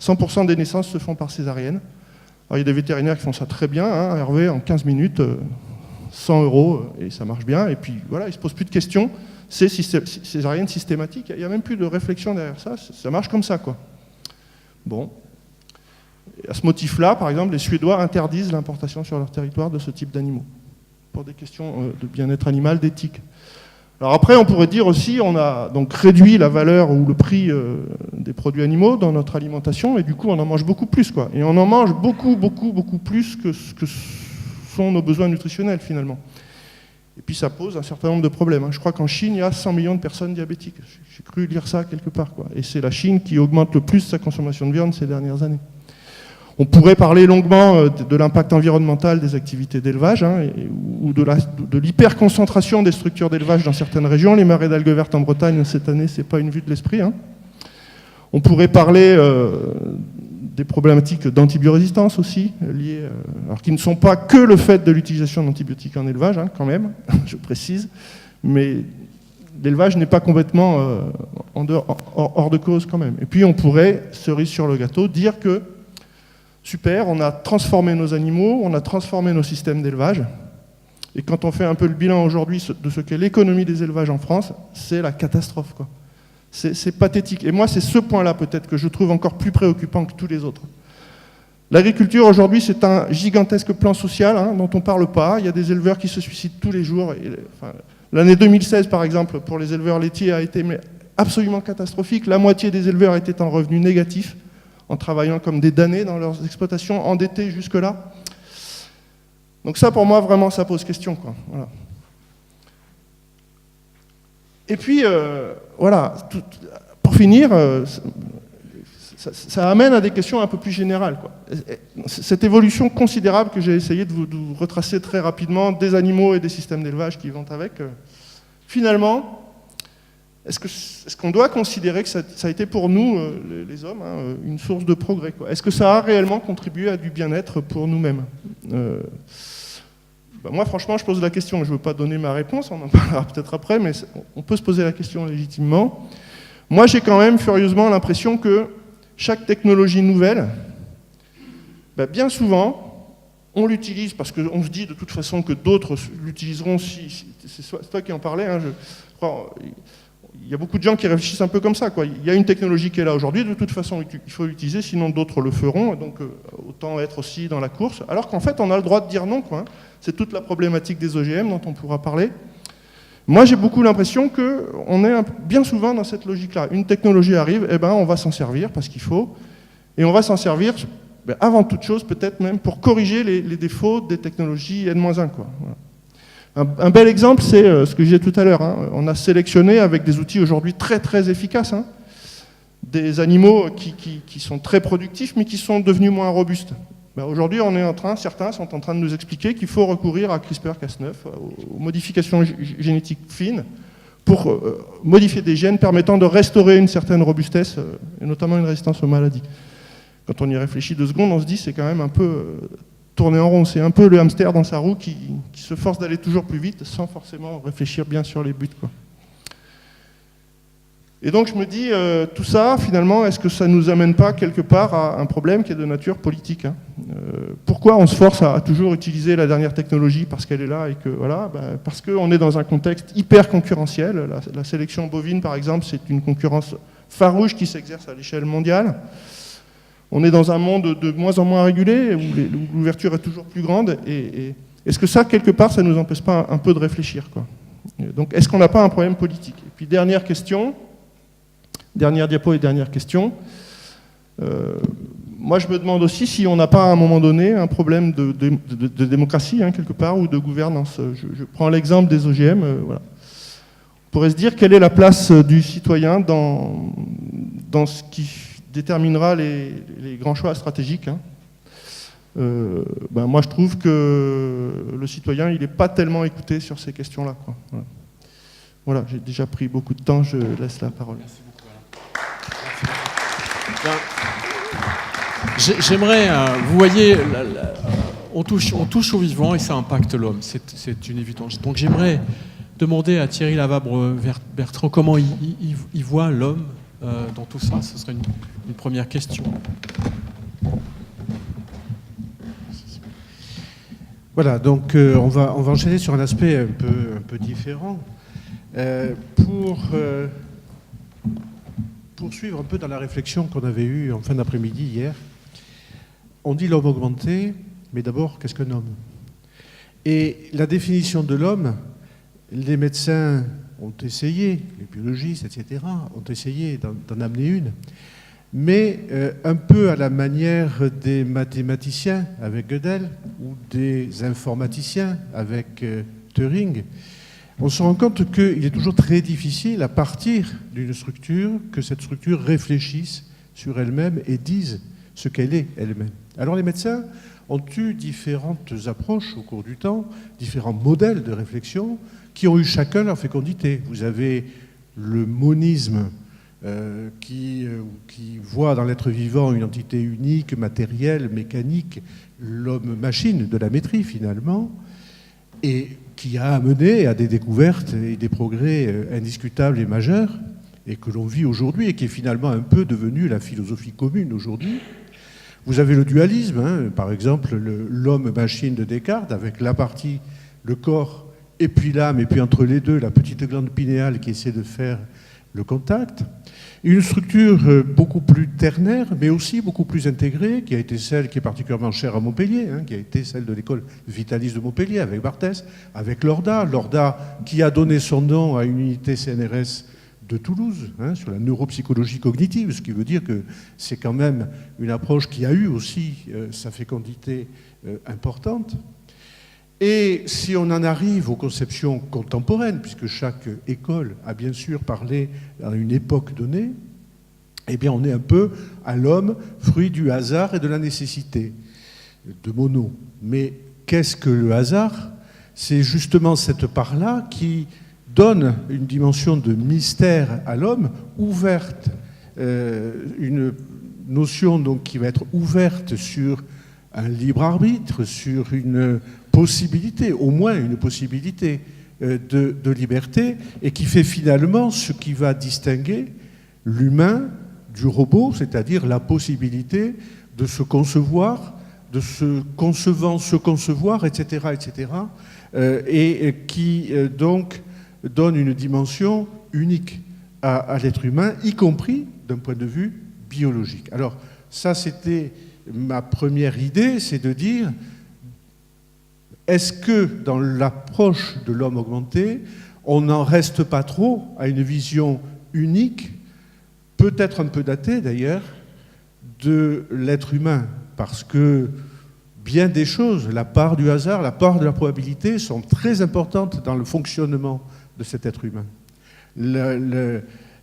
100% des naissances se font par césarienne. Alors, il y a des vétérinaires qui font ça très bien, hein, Hervé, en 15 minutes, 100 €, et ça marche bien. Et puis voilà, il ne se pose plus de questions. C'est césarienne systématique. Il n'y a même plus de réflexion derrière ça. Ça marche comme ça, quoi. Bon. Et à ce motif-là, par exemple, les Suédois interdisent l'importation sur leur territoire de ce type d'animaux, pour des questions de bien-être animal, d'éthique. Alors après, on pourrait dire aussi, on a donc réduit la valeur ou le prix des produits animaux dans notre alimentation, et du coup, on en mange beaucoup plus, quoi. Et on en mange beaucoup plus que ce que sont nos besoins nutritionnels, finalement. Et puis ça pose un certain nombre de problèmes. Je crois qu'en Chine, il y a 100 millions de personnes diabétiques. J'ai cru lire ça quelque part, quoi. Et c'est la Chine qui augmente le plus sa consommation de viande ces dernières années. On pourrait parler longuement de l'impact environnemental des activités d'élevage, hein, ou de l'hyperconcentration des structures d'élevage dans certaines régions. Les marais d'algues vertes en Bretagne, cette année, ce n'est pas une vue de l'esprit, hein. On pourrait parler des problématiques d'antibiorésistance aussi, liées, alors qui ne sont pas que le fait de l'utilisation d'antibiotiques en élevage, hein, quand même, je précise, mais l'élevage n'est pas complètement hors de cause quand même. Et puis on pourrait, cerise sur le gâteau, dire que super, on a transformé nos animaux, on a transformé nos systèmes d'élevage, et quand on fait un peu le bilan aujourd'hui de ce qu'est l'économie des élevages en France, c'est la catastrophe, quoi. C'est pathétique. Et moi, c'est ce point-là, peut-être, que je trouve encore plus préoccupant que tous les autres. L'agriculture, aujourd'hui, c'est un gigantesque plan social, hein, dont on ne parle pas. Il y a des éleveurs qui se suicident tous les jours. L'année 2016, par exemple, pour les éleveurs laitiers, a été absolument catastrophique. La moitié des éleveurs étaient en revenus négatifs, en travaillant comme des damnés dans leurs exploitations, endettés jusque-là. Donc ça, pour moi, vraiment, ça pose question, quoi. Voilà. Et puis, voilà, pour finir, ça amène à des questions un peu plus générales, quoi. Cette évolution considérable que j'ai essayé de vous retracer très rapidement, des animaux et des systèmes d'élevage qui vont avec, finalement, est-ce qu'on doit considérer que ça a été pour nous, les hommes, hein, une source de progrès, quoi? Est-ce que ça a réellement contribué à du bien-être pour nous-mêmes? Moi, franchement, je pose la question. Je ne veux pas donner ma réponse, on en parlera peut-être après, mais on peut se poser la question légitimement. Moi, j'ai quand même furieusement l'impression que chaque technologie nouvelle, bien souvent, on l'utilise parce qu'on se dit de toute façon que d'autres l'utiliseront. C'est toi qui en parlais, hein, je crois. Il y a beaucoup de gens qui réfléchissent un peu comme ça, quoi. Il y a une technologie qui est là aujourd'hui, de toute façon il faut l'utiliser, sinon d'autres le feront, donc autant être aussi dans la course, alors qu'en fait on a le droit de dire non, quoi. C'est toute la problématique des OGM dont on pourra parler. Moi j'ai beaucoup l'impression qu'on est bien souvent dans cette logique-là. Une technologie arrive, on va s'en servir parce qu'il faut, et on va s'en servir avant toute chose peut-être même pour corriger les défauts des technologies N-1, quoi. Voilà. Un bel exemple, c'est ce que je disais tout à l'heure, hein. On a sélectionné avec des outils aujourd'hui très très efficaces, hein, des animaux qui sont très productifs mais qui sont devenus moins robustes. Aujourd'hui, certains sont en train de nous expliquer qu'il faut recourir à CRISPR-Cas9, aux modifications génétiques fines, pour modifier des gènes permettant de restaurer une certaine robustesse, et notamment une résistance aux maladies. Quand on y réfléchit 2 secondes, on se dit c'est quand même un peu tourner en rond. C'est un peu le hamster dans sa roue qui se force d'aller toujours plus vite sans forcément réfléchir bien sur les buts, quoi. Et donc je me dis, tout ça, finalement, est-ce que ça ne nous amène pas quelque part à un problème qui est de nature politique, hein? Pourquoi on se force à toujours utiliser la dernière technologie parce qu'elle est là et que voilà, parce qu'on est dans un contexte hyper concurrentiel. La sélection bovine, par exemple, c'est une concurrence farouche qui s'exerce à l'échelle mondiale. On est dans un monde de moins en moins régulé, où l'ouverture est toujours plus grande, et est-ce que ça, quelque part, ça ne nous empêche pas un peu de réfléchir, quoi? Donc, est-ce qu'on n'a pas un problème politique? Et puis, dernière question, dernière diapo et dernière question. Moi, je me demande aussi si on n'a pas, à un moment donné, un problème de démocratie, hein, quelque part, ou de gouvernance. Je prends l'exemple des OGM, voilà. pourrait se dire quelle est la place du citoyen dans ce qui déterminera les grands choix stratégiques, hein. Moi, je trouve que le citoyen, il n'est pas tellement écouté sur ces questions-là, quoi. Voilà, j'ai déjà pris beaucoup de temps, je laisse la parole. Merci beaucoup, Alain. J'aimerais, vous voyez, on touche au vivant et ça impacte l'homme, c'est une évidence. Donc j'aimerais demander à Thierry Lavabre-Bertrand comment il voit l'homme dans tout ça. Ce serait une première question. Voilà, donc on va enchaîner sur un aspect un peu différent. Pour poursuivre un peu dans la réflexion qu'on avait eue en fin d'après-midi hier, on dit l'homme augmenté, mais d'abord, qu'est-ce qu'un homme? Et la définition de l'homme, les médecins ont essayé, les biologistes, etc., ont essayé d'en amener une, mais un peu à la manière des mathématiciens avec Gödel ou des informaticiens avec Turing. On se rend compte qu'il est toujours très difficile, à partir d'une structure, que cette structure réfléchisse sur elle-même et dise ce qu'elle est elle-même. Alors les médecins ont eu différentes approches au cours du temps, différents modèles de réflexion qui ont eu chacun leur fécondité. Vous avez le monisme qui voit dans l'être vivant une entité unique, matérielle, mécanique, l'homme-machine de la métrie finalement, et qui a amené à des découvertes et des progrès indiscutables et majeurs, et que l'on vit aujourd'hui, et qui est finalement un peu devenu la philosophie commune aujourd'hui. Vous avez le dualisme, hein, par exemple l'homme-machine de Descartes, avec la partie, le corps, et puis l'âme, et puis entre les deux, la petite glande pinéale qui essaie de faire le contact. Une structure beaucoup plus ternaire, mais aussi beaucoup plus intégrée, qui a été celle qui est particulièrement chère à Montpellier, hein, qui a été celle de l'école vitaliste de Montpellier, avec Barthès, avec Lorda qui a donné son nom à une unité CNRS de Toulouse, hein, sur la neuropsychologie cognitive, ce qui veut dire que c'est quand même une approche qui a eu aussi sa fécondité importante. Et si on en arrive aux conceptions contemporaines, puisque chaque école a bien sûr parlé à une époque donnée, eh bien on est un peu à l'homme, fruit du hasard et de la nécessité, de Monod. Mais qu'est-ce que le hasard? C'est justement cette part-là qui donne une dimension de mystère à l'homme, ouverte, une notion donc qui va être ouverte sur un libre arbitre, sur une possibilité, au moins une possibilité de liberté, et qui fait finalement ce qui va distinguer l'humain du robot, c'est-à-dire la possibilité de se concevoir, de se concevant, se concevoir, etc., etc., et qui donc donne une dimension unique à l'être humain, y compris d'un point de vue biologique. Alors ça, c'était ma première idée, c'est de dire, est-ce que dans l'approche de l'homme augmenté, on n'en reste pas trop à une vision unique, peut-être un peu datée d'ailleurs, de l'être humain? Parce que bien des choses, la part du hasard, la part de la probabilité, sont très importantes dans le fonctionnement de cet être humain.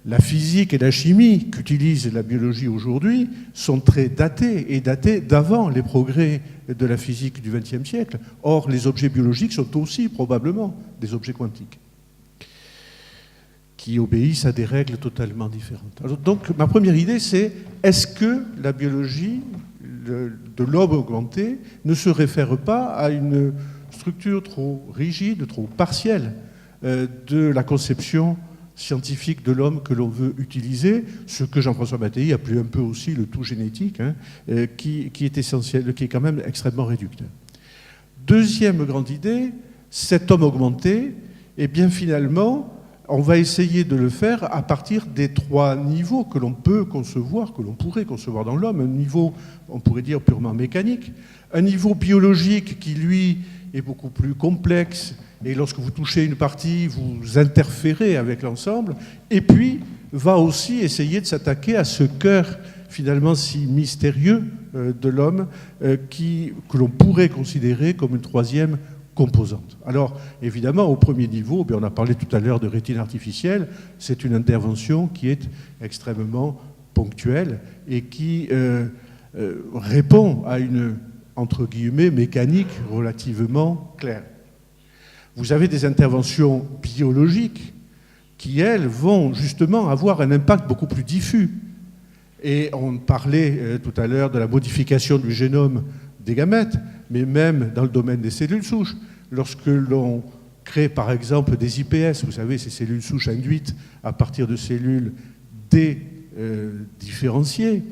La physique et la chimie qu'utilise la biologie aujourd'hui sont très datées, et datées d'avant les progrès de la physique du XXe siècle. Or, les objets biologiques sont aussi probablement des objets quantiques, qui obéissent à des règles totalement différentes. Alors, donc, ma première idée, c'est, est-ce que la biologie de l'homme augmenté ne se réfère pas à une structure trop rigide, trop partielle de la conception scientifique de l'homme que l'on veut utiliser, ce que Jean-François Mattei appelait un peu aussi le tout génétique, hein, qui est essentiel, qui est quand même extrêmement réducteur. Deuxième grande idée, cet homme augmenté, eh bien finalement, on va essayer de le faire à partir des trois niveaux que l'on peut concevoir, que l'on pourrait concevoir dans l'homme. Un niveau, on pourrait dire, purement mécanique, un niveau biologique qui, lui, est beaucoup plus complexe, et lorsque vous touchez une partie, vous interférez avec l'ensemble, et puis va aussi essayer de s'attaquer à ce cœur finalement si mystérieux de l'homme que l'on pourrait considérer comme une troisième composantes. Alors, évidemment, au premier niveau, on a parlé tout à l'heure de rétine artificielle, c'est une intervention qui est extrêmement ponctuelle et qui répond à une, entre guillemets, mécanique relativement claire. Vous avez des interventions biologiques qui, elles, vont justement avoir un impact beaucoup plus diffus. Et on parlait tout à l'heure de la modification du génome des gamètes, mais même dans le domaine des cellules souches. Lorsque l'on crée par exemple des IPS, vous savez, ces cellules souches induites à partir de cellules dédifférenciées,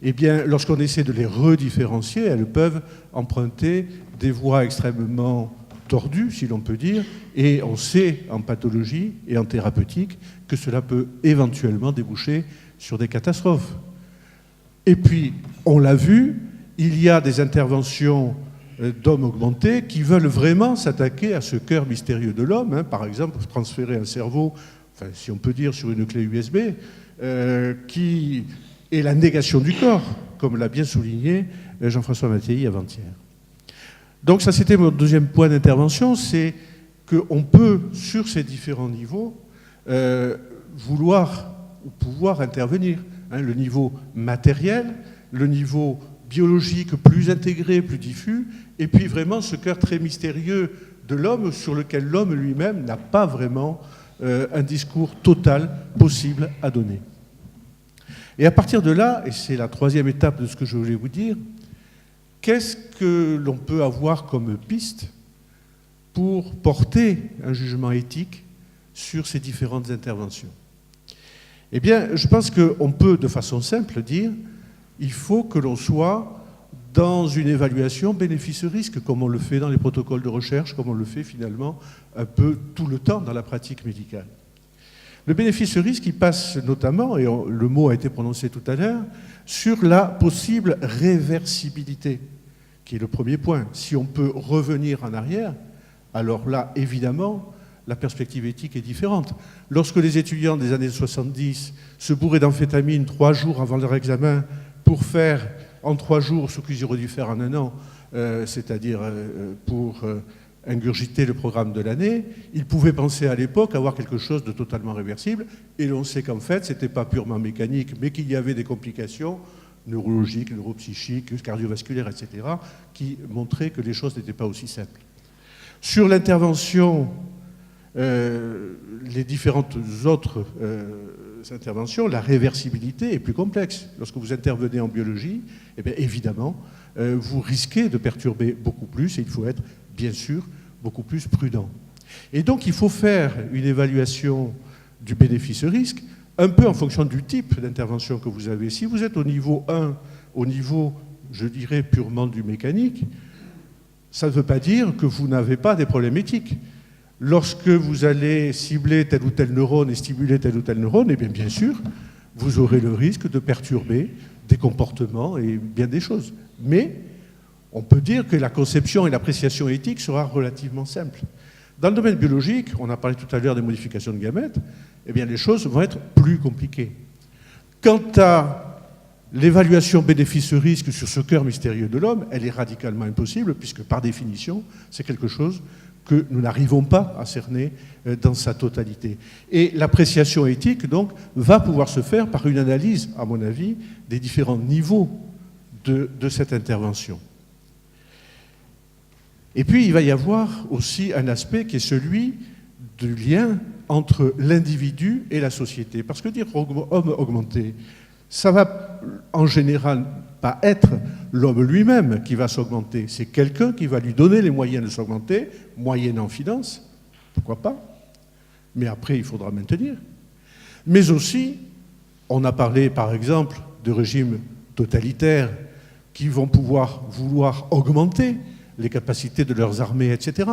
eh bien, lorsqu'on essaie de les redifférencier, elles peuvent emprunter des voies extrêmement tordues, si l'on peut dire, et on sait en pathologie et en thérapeutique que cela peut éventuellement déboucher sur des catastrophes. Et puis, on l'a vu, il y a des interventions d'hommes augmentés qui veulent vraiment s'attaquer à ce cœur mystérieux de l'homme, par exemple transférer un cerveau, enfin, si on peut dire, sur une clé USB, qui est la négation du corps, comme l'a bien souligné Jean-François Mattei avant-hier. Donc ça, c'était mon deuxième point d'intervention, c'est qu'on peut, sur ces différents niveaux, vouloir ou pouvoir intervenir. Le niveau matériel, le niveau biologique plus intégré, plus diffus, et puis vraiment ce cœur très mystérieux de l'homme sur lequel l'homme lui-même n'a pas vraiment un discours total possible à donner. Et à partir de là, et c'est la troisième étape de ce que je voulais vous dire, qu'est-ce que l'on peut avoir comme piste pour porter un jugement éthique sur ces différentes interventions? Eh bien, je pense qu'on peut, de façon simple, dire il faut que l'on soit dans une évaluation bénéfice-risque, comme on le fait dans les protocoles de recherche, comme on le fait finalement un peu tout le temps dans la pratique médicale. Le bénéfice-risque, il passe notamment, et le mot a été prononcé tout à l'heure, sur la possible réversibilité, qui est le premier point. Si on peut revenir en arrière, alors là, évidemment, la perspective éthique est différente. Lorsque les étudiants des années 70 se bourraient d'amphétamine 3 jours avant leur examen pour faire en 3 jours ce qu'ils auraient dû faire en 1 an, c'est-à-dire pour ingurgiter le programme de l'année, ils pouvaient penser à l'époque avoir quelque chose de totalement réversible, et l'on sait qu'en fait, ce n'était pas purement mécanique, mais qu'il y avait des complications neurologiques, neuropsychiques, cardiovasculaires, etc., qui montraient que les choses n'étaient pas aussi simples. Sur l'intervention, les différentes autres interventions, la réversibilité est plus complexe. Lorsque vous intervenez en biologie, eh bien, évidemment, vous risquez de perturber beaucoup plus, et il faut être, bien sûr, beaucoup plus prudent. Et donc, il faut faire une évaluation du bénéfice-risque, un peu en fonction du type d'intervention que vous avez. Si vous êtes au niveau 1, au niveau, je dirais, purement du mécanique, ça ne veut pas dire que vous n'avez pas des problèmes éthiques. Lorsque vous allez cibler tel ou tel neurone et stimuler tel ou tel neurone, eh bien sûr, vous aurez le risque de perturber des comportements et bien des choses. Mais on peut dire que la conception et l'appréciation éthique sera relativement simple. Dans le domaine biologique, on a parlé tout à l'heure des modifications de gamètes, eh bien les choses vont être plus compliquées. Quant à l'évaluation bénéfice-risque sur ce cœur mystérieux de l'homme, elle est radicalement impossible, puisque par définition, c'est quelque chose que nous n'arrivons pas à cerner dans sa totalité. Et l'appréciation éthique, donc, va pouvoir se faire par une analyse, à mon avis, des différents niveaux de cette intervention. Et puis, il va y avoir aussi un aspect qui est celui du lien entre l'individu et la société. Parce que dire homme augmenté, ça va en général pas être l'homme lui-même qui va s'augmenter. C'est quelqu'un qui va lui donner les moyens de s'augmenter, moyennant finance, pourquoi pas, mais après il faudra maintenir. Mais aussi, on a parlé par exemple de régimes totalitaires qui vont vouloir augmenter les capacités de leurs armées, etc.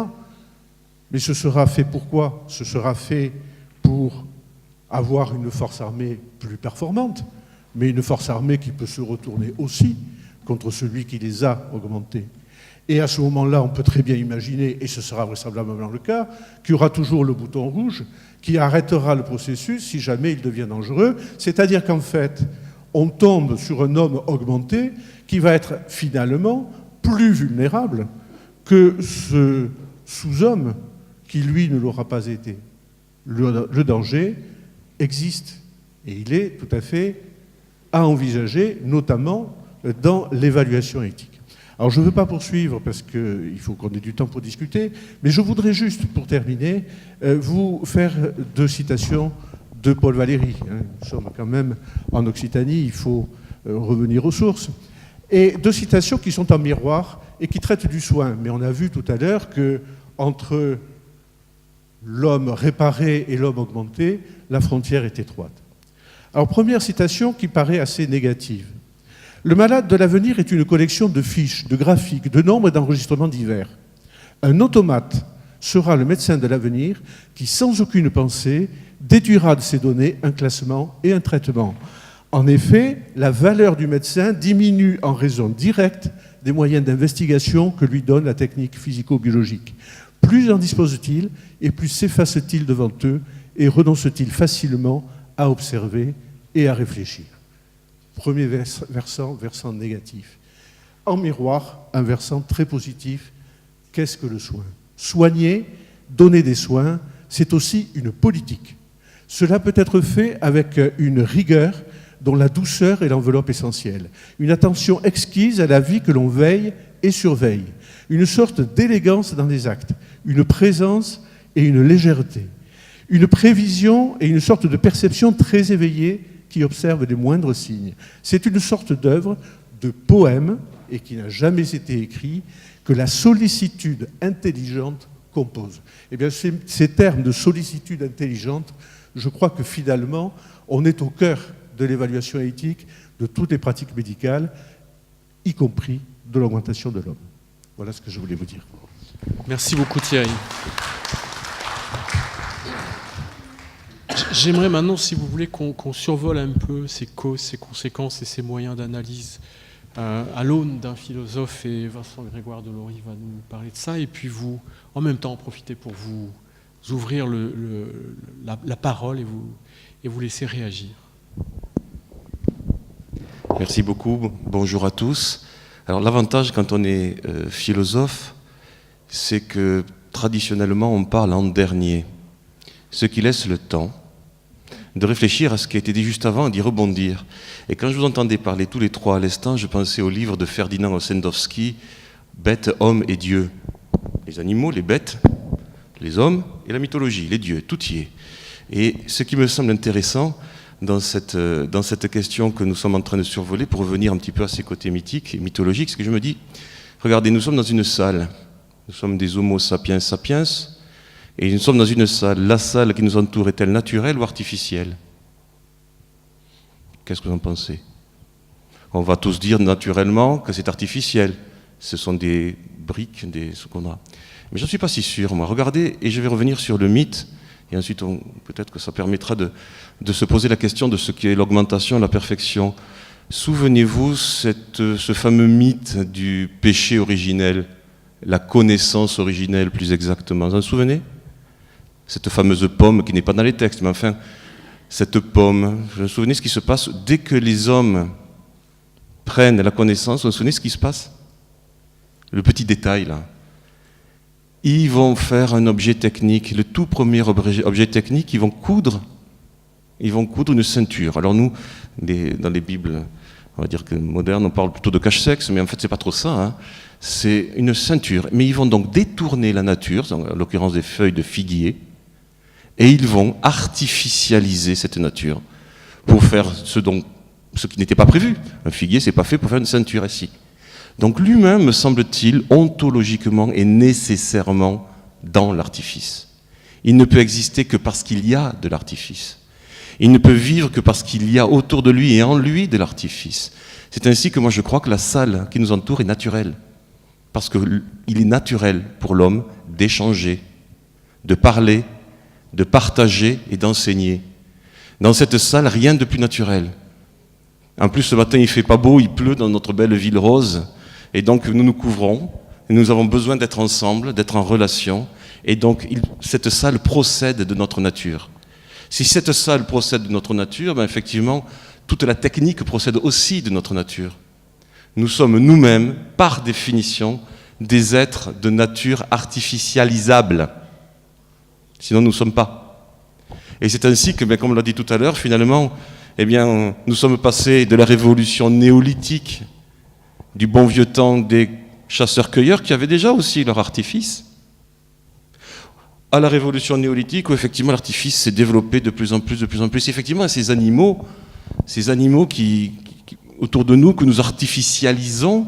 Mais ce sera fait pourquoi? Ce sera fait pour avoir une force armée plus performante, mais une force armée qui peut se retourner aussi contre celui qui les a augmentés. Et à ce moment-là, on peut très bien imaginer, et ce sera vraisemblablement le cas, qu'il y aura toujours le bouton rouge qui arrêtera le processus si jamais il devient dangereux. C'est-à-dire qu'en fait, on tombe sur un homme augmenté qui va être finalement plus vulnérable que sous-homme qui, lui, ne l'aura pas été. Le danger existe et il est tout à fait à envisager, notamment dans l'évaluation éthique. Alors je ne veux pas poursuivre parce qu'il faut qu'on ait du temps pour discuter, mais je voudrais juste, pour terminer, vous faire 2 citations de Paul Valéry. Nous sommes quand même en Occitanie, il faut revenir aux sources. Et 2 citations qui sont en miroir et qui traitent du soin. Mais on a vu tout à l'heure qu'entre l'homme réparé et l'homme augmenté, la frontière est étroite. Alors, première citation qui paraît assez négative. Le malade de l'avenir est une collection de fiches, de graphiques, de nombres et d'enregistrements divers. Un automate sera le médecin de l'avenir qui, sans aucune pensée, déduira de ces données un classement et un traitement. En effet, la valeur du médecin diminue en raison directe des moyens d'investigation que lui donne la technique physico-biologique. Plus en dispose-t-il et plus s'efface-t-il devant eux et renonce-t-il facilement à observer et à réfléchir. Premier versant négatif. En miroir, un versant très positif. Qu'est-ce que le soin ? Soigner, donner des soins, c'est aussi une politique. Cela peut être fait avec une rigueur dont la douceur est l'enveloppe essentielle. Une attention exquise à la vie que l'on veille et surveille. Une sorte d'élégance dans les actes. Une présence et une légèreté. Une prévision et une sorte de perception très éveillée qui observe les moindres signes. C'est une sorte d'œuvre, de poème, et qui n'a jamais été écrit, que la sollicitude intelligente compose. Eh bien, ces termes de sollicitude intelligente, je crois que finalement, on est au cœur de l'évaluation éthique de toutes les pratiques médicales, y compris de l'augmentation de l'homme. Voilà ce que je voulais vous dire. Merci beaucoup Thierry. J'aimerais maintenant, si vous voulez, qu'on survole un peu ces causes, ces conséquences et ces moyens d'analyse à l'aune d'un philosophe, et Vincent Grégoire Delory va nous parler de ça, et puis vous, en même temps, en profiter pour vous ouvrir la parole et vous laisser réagir. Merci beaucoup, bonjour à tous. Alors l'avantage quand on est philosophe, c'est que traditionnellement on parle en dernier, ce qui laisse le temps de réfléchir à ce qui a été dit juste avant et d'y rebondir. Et quand je vous entendais parler tous les trois à l'instant, je pensais au livre de Ferdinand Ossendowski, Bêtes, hommes et dieux. Les animaux, les bêtes, les hommes et la mythologie, les dieux, tout y est. Et ce qui me semble intéressant dans cette question que nous sommes en train de survoler, pour revenir un petit peu à ces côtés mythiques et mythologiques, c'est que je me dis, regardez, nous sommes dans une salle, nous sommes des homo sapiens sapiens, et nous sommes dans une salle. La salle qui nous entoure est-elle naturelle ou artificielle ? Qu'est-ce que vous en pensez ? On va tous dire naturellement que c'est artificiel. Ce sont des briques, ce qu'on a. Mais je ne suis pas si sûr, moi. Regardez, et je vais revenir sur le mythe, et ensuite peut-être que ça permettra de se poser la question de ce qu'est l'augmentation, la perfection. Souvenez-vous ce fameux mythe du péché originel, la connaissance originelle plus exactement. Vous en souvenez ? Cette fameuse pomme qui n'est pas dans les textes, mais enfin, cette pomme, vous vous souvenez ce qui se passe dès que les hommes prennent la connaissance, vous vous souvenez ce qui se passe ? Le petit détail là. Ils vont faire un objet technique, le tout premier objet technique, ils vont coudre une ceinture. Alors nous, dans les Bibles, on va dire que modernes, on parle plutôt de cache-sexe, mais en fait c'est pas trop ça, hein. C'est une ceinture. Mais ils vont donc détourner la nature, en l'occurrence des feuilles de figuier, et ils vont artificialiser cette nature pour faire ce qui n'était pas prévu. Un figuier, c'est pas fait pour faire une ceinture ici. Donc l'humain, me semble-t-il, ontologiquement et nécessairement dans l'artifice. Il ne peut exister que parce qu'il y a de l'artifice. Il ne peut vivre que parce qu'il y a autour de lui et en lui de l'artifice. C'est ainsi que moi je crois que la salle qui nous entoure est naturelle. Parce qu'il est naturel pour l'homme d'échanger, de parler, de partager et d'enseigner. Dans cette salle, rien de plus naturel. En plus, ce matin, il ne fait pas beau, il pleut dans notre belle ville rose. Et donc, nous nous couvrons. Et nous avons besoin d'être ensemble, d'être en relation. Et donc, cette salle procède de notre nature. Si cette salle procède de notre nature, ben effectivement, toute la technique procède aussi de notre nature. Nous sommes nous-mêmes, par définition, des êtres de nature artificialisable. Sinon, nous ne sommes pas. Et c'est ainsi que, comme on l'a dit tout à l'heure, finalement, eh bien, nous sommes passés de la révolution néolithique, du bon vieux temps des chasseurs-cueilleurs, qui avaient déjà aussi leur artifice, à la révolution néolithique, où effectivement l'artifice s'est développé de plus en plus, de plus en plus. Et effectivement, ces animaux qui autour de nous, que nous artificialisons,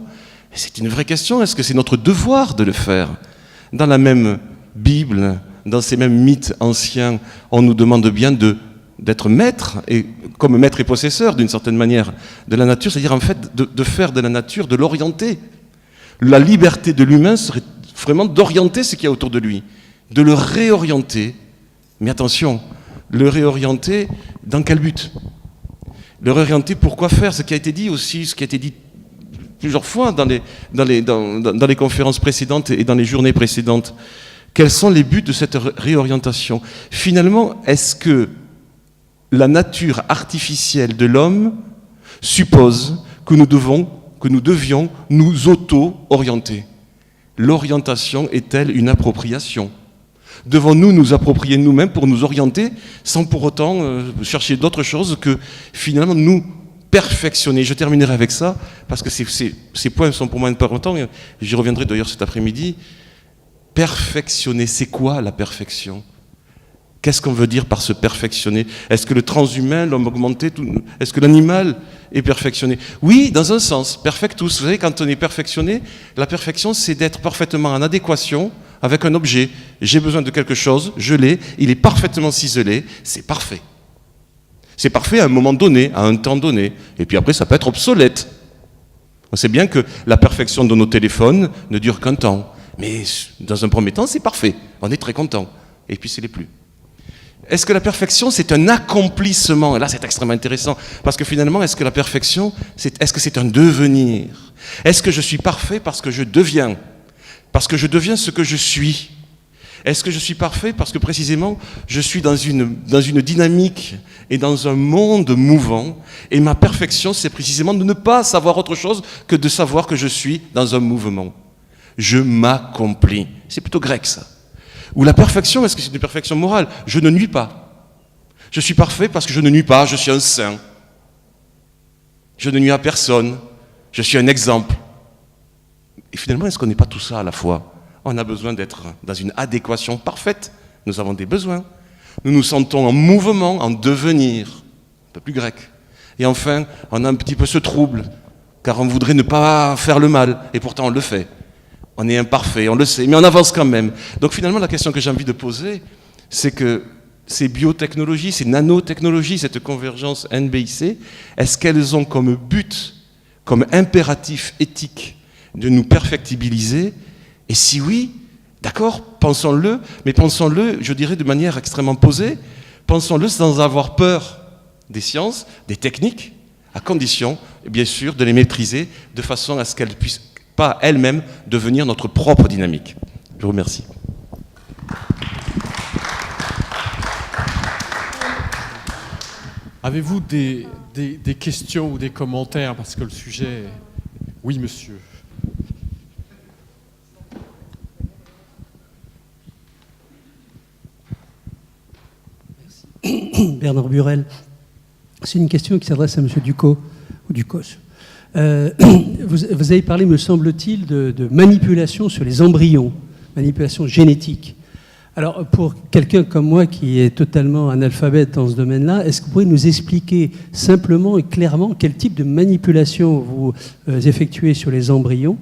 c'est une vraie question. Est-ce que c'est notre devoir de le faire? Dans la même Bible, dans ces mêmes mythes anciens, on nous demande bien d'être maître, et comme maître et possesseur d'une certaine manière de la nature, c'est-à-dire en fait de faire de la nature, de l'orienter. La liberté de l'humain serait vraiment d'orienter ce qu'il y a autour de lui, de le réorienter. Mais attention, le réorienter dans quel but? Le réorienter pour quoi faire? Ce qui a été dit aussi, ce qui a été dit plusieurs fois dans les conférences précédentes et dans les journées précédentes. Quels sont les buts de cette réorientation? Finalement, est-ce que la nature artificielle de l'homme suppose que nous devions nous auto-orienter? L'orientation est-elle une appropriation? Devons-nous nous approprier nous-mêmes pour nous orienter sans pour autant chercher d'autres choses que finalement nous perfectionner? Je terminerai avec ça parce que ces points sont pour moi importants. J'y reviendrai d'ailleurs cet après-midi. Perfectionner, c'est quoi la perfection? Qu'est-ce qu'on veut dire par se perfectionner? Est-ce que le transhumain, l'homme augmenté, est-ce que l'animal est perfectionné? Oui, dans un sens, perfectus. Vous savez, quand on est perfectionné, la perfection, c'est d'être parfaitement en adéquation avec un objet. J'ai besoin de quelque chose, je l'ai, il est parfaitement ciselé, c'est parfait. C'est parfait à un moment donné, à un temps donné. Et puis après, ça peut être obsolète. On sait bien que la perfection de nos téléphones ne dure qu'un temps. Mais dans un premier temps, c'est parfait. On est très content. Et puis, c'est les plus. Est-ce que la perfection, c'est un accomplissement? Et là, c'est extrêmement intéressant. Parce que finalement, est-ce que la perfection, est-ce que c'est un devenir? Est-ce que je suis parfait parce que je deviens? Parce que je deviens ce que je suis? Est-ce que je suis parfait parce que précisément, je suis dans une dynamique et dans un monde mouvant? Et ma perfection, c'est précisément de ne pas savoir autre chose que de savoir que je suis dans un mouvement. Je m'accomplis. C'est plutôt grec, ça. Ou la perfection, est-ce que c'est une perfection morale? Je ne nuis pas. Je suis parfait parce que je ne nuis pas, je suis un saint. Je ne nuis à personne. Je suis un exemple. Et finalement, est-ce qu'on n'est pas tout ça à la fois? On a besoin d'être dans une adéquation parfaite. Nous avons des besoins. Nous nous sentons en mouvement, en devenir. Un peu plus grec. Et enfin, on a un petit peu ce trouble, car on voudrait ne pas faire le mal, et pourtant on le fait. On est imparfait, on le sait, mais on avance quand même. Donc finalement, la question que j'ai envie de poser, c'est que ces biotechnologies, ces nanotechnologies, cette convergence NBIC, est-ce qu'elles ont comme but, comme impératif éthique, de nous perfectibiliser? Et si oui, d'accord, pensons-le, mais pensons-le, je dirais, de manière extrêmement posée, pensons-le sans avoir peur des sciences, des techniques, à condition, bien sûr, de les maîtriser de façon à ce qu'elles puissent pas elles-mêmes devenir notre propre dynamique. Je vous remercie. Avez-vous des questions ou des commentaires? Parce que le sujet... Oui, monsieur. Merci. Bernard Burel. C'est une question qui s'adresse à monsieur Ducos, ou Ducos. Vous avez parlé, me semble-t-il, de manipulation sur les embryons, manipulation génétique. Alors, pour quelqu'un comme moi qui est totalement analphabète dans ce domaine-là, est-ce que vous pourriez nous expliquer simplement et clairement quel type de manipulation vous effectuez sur les embryons?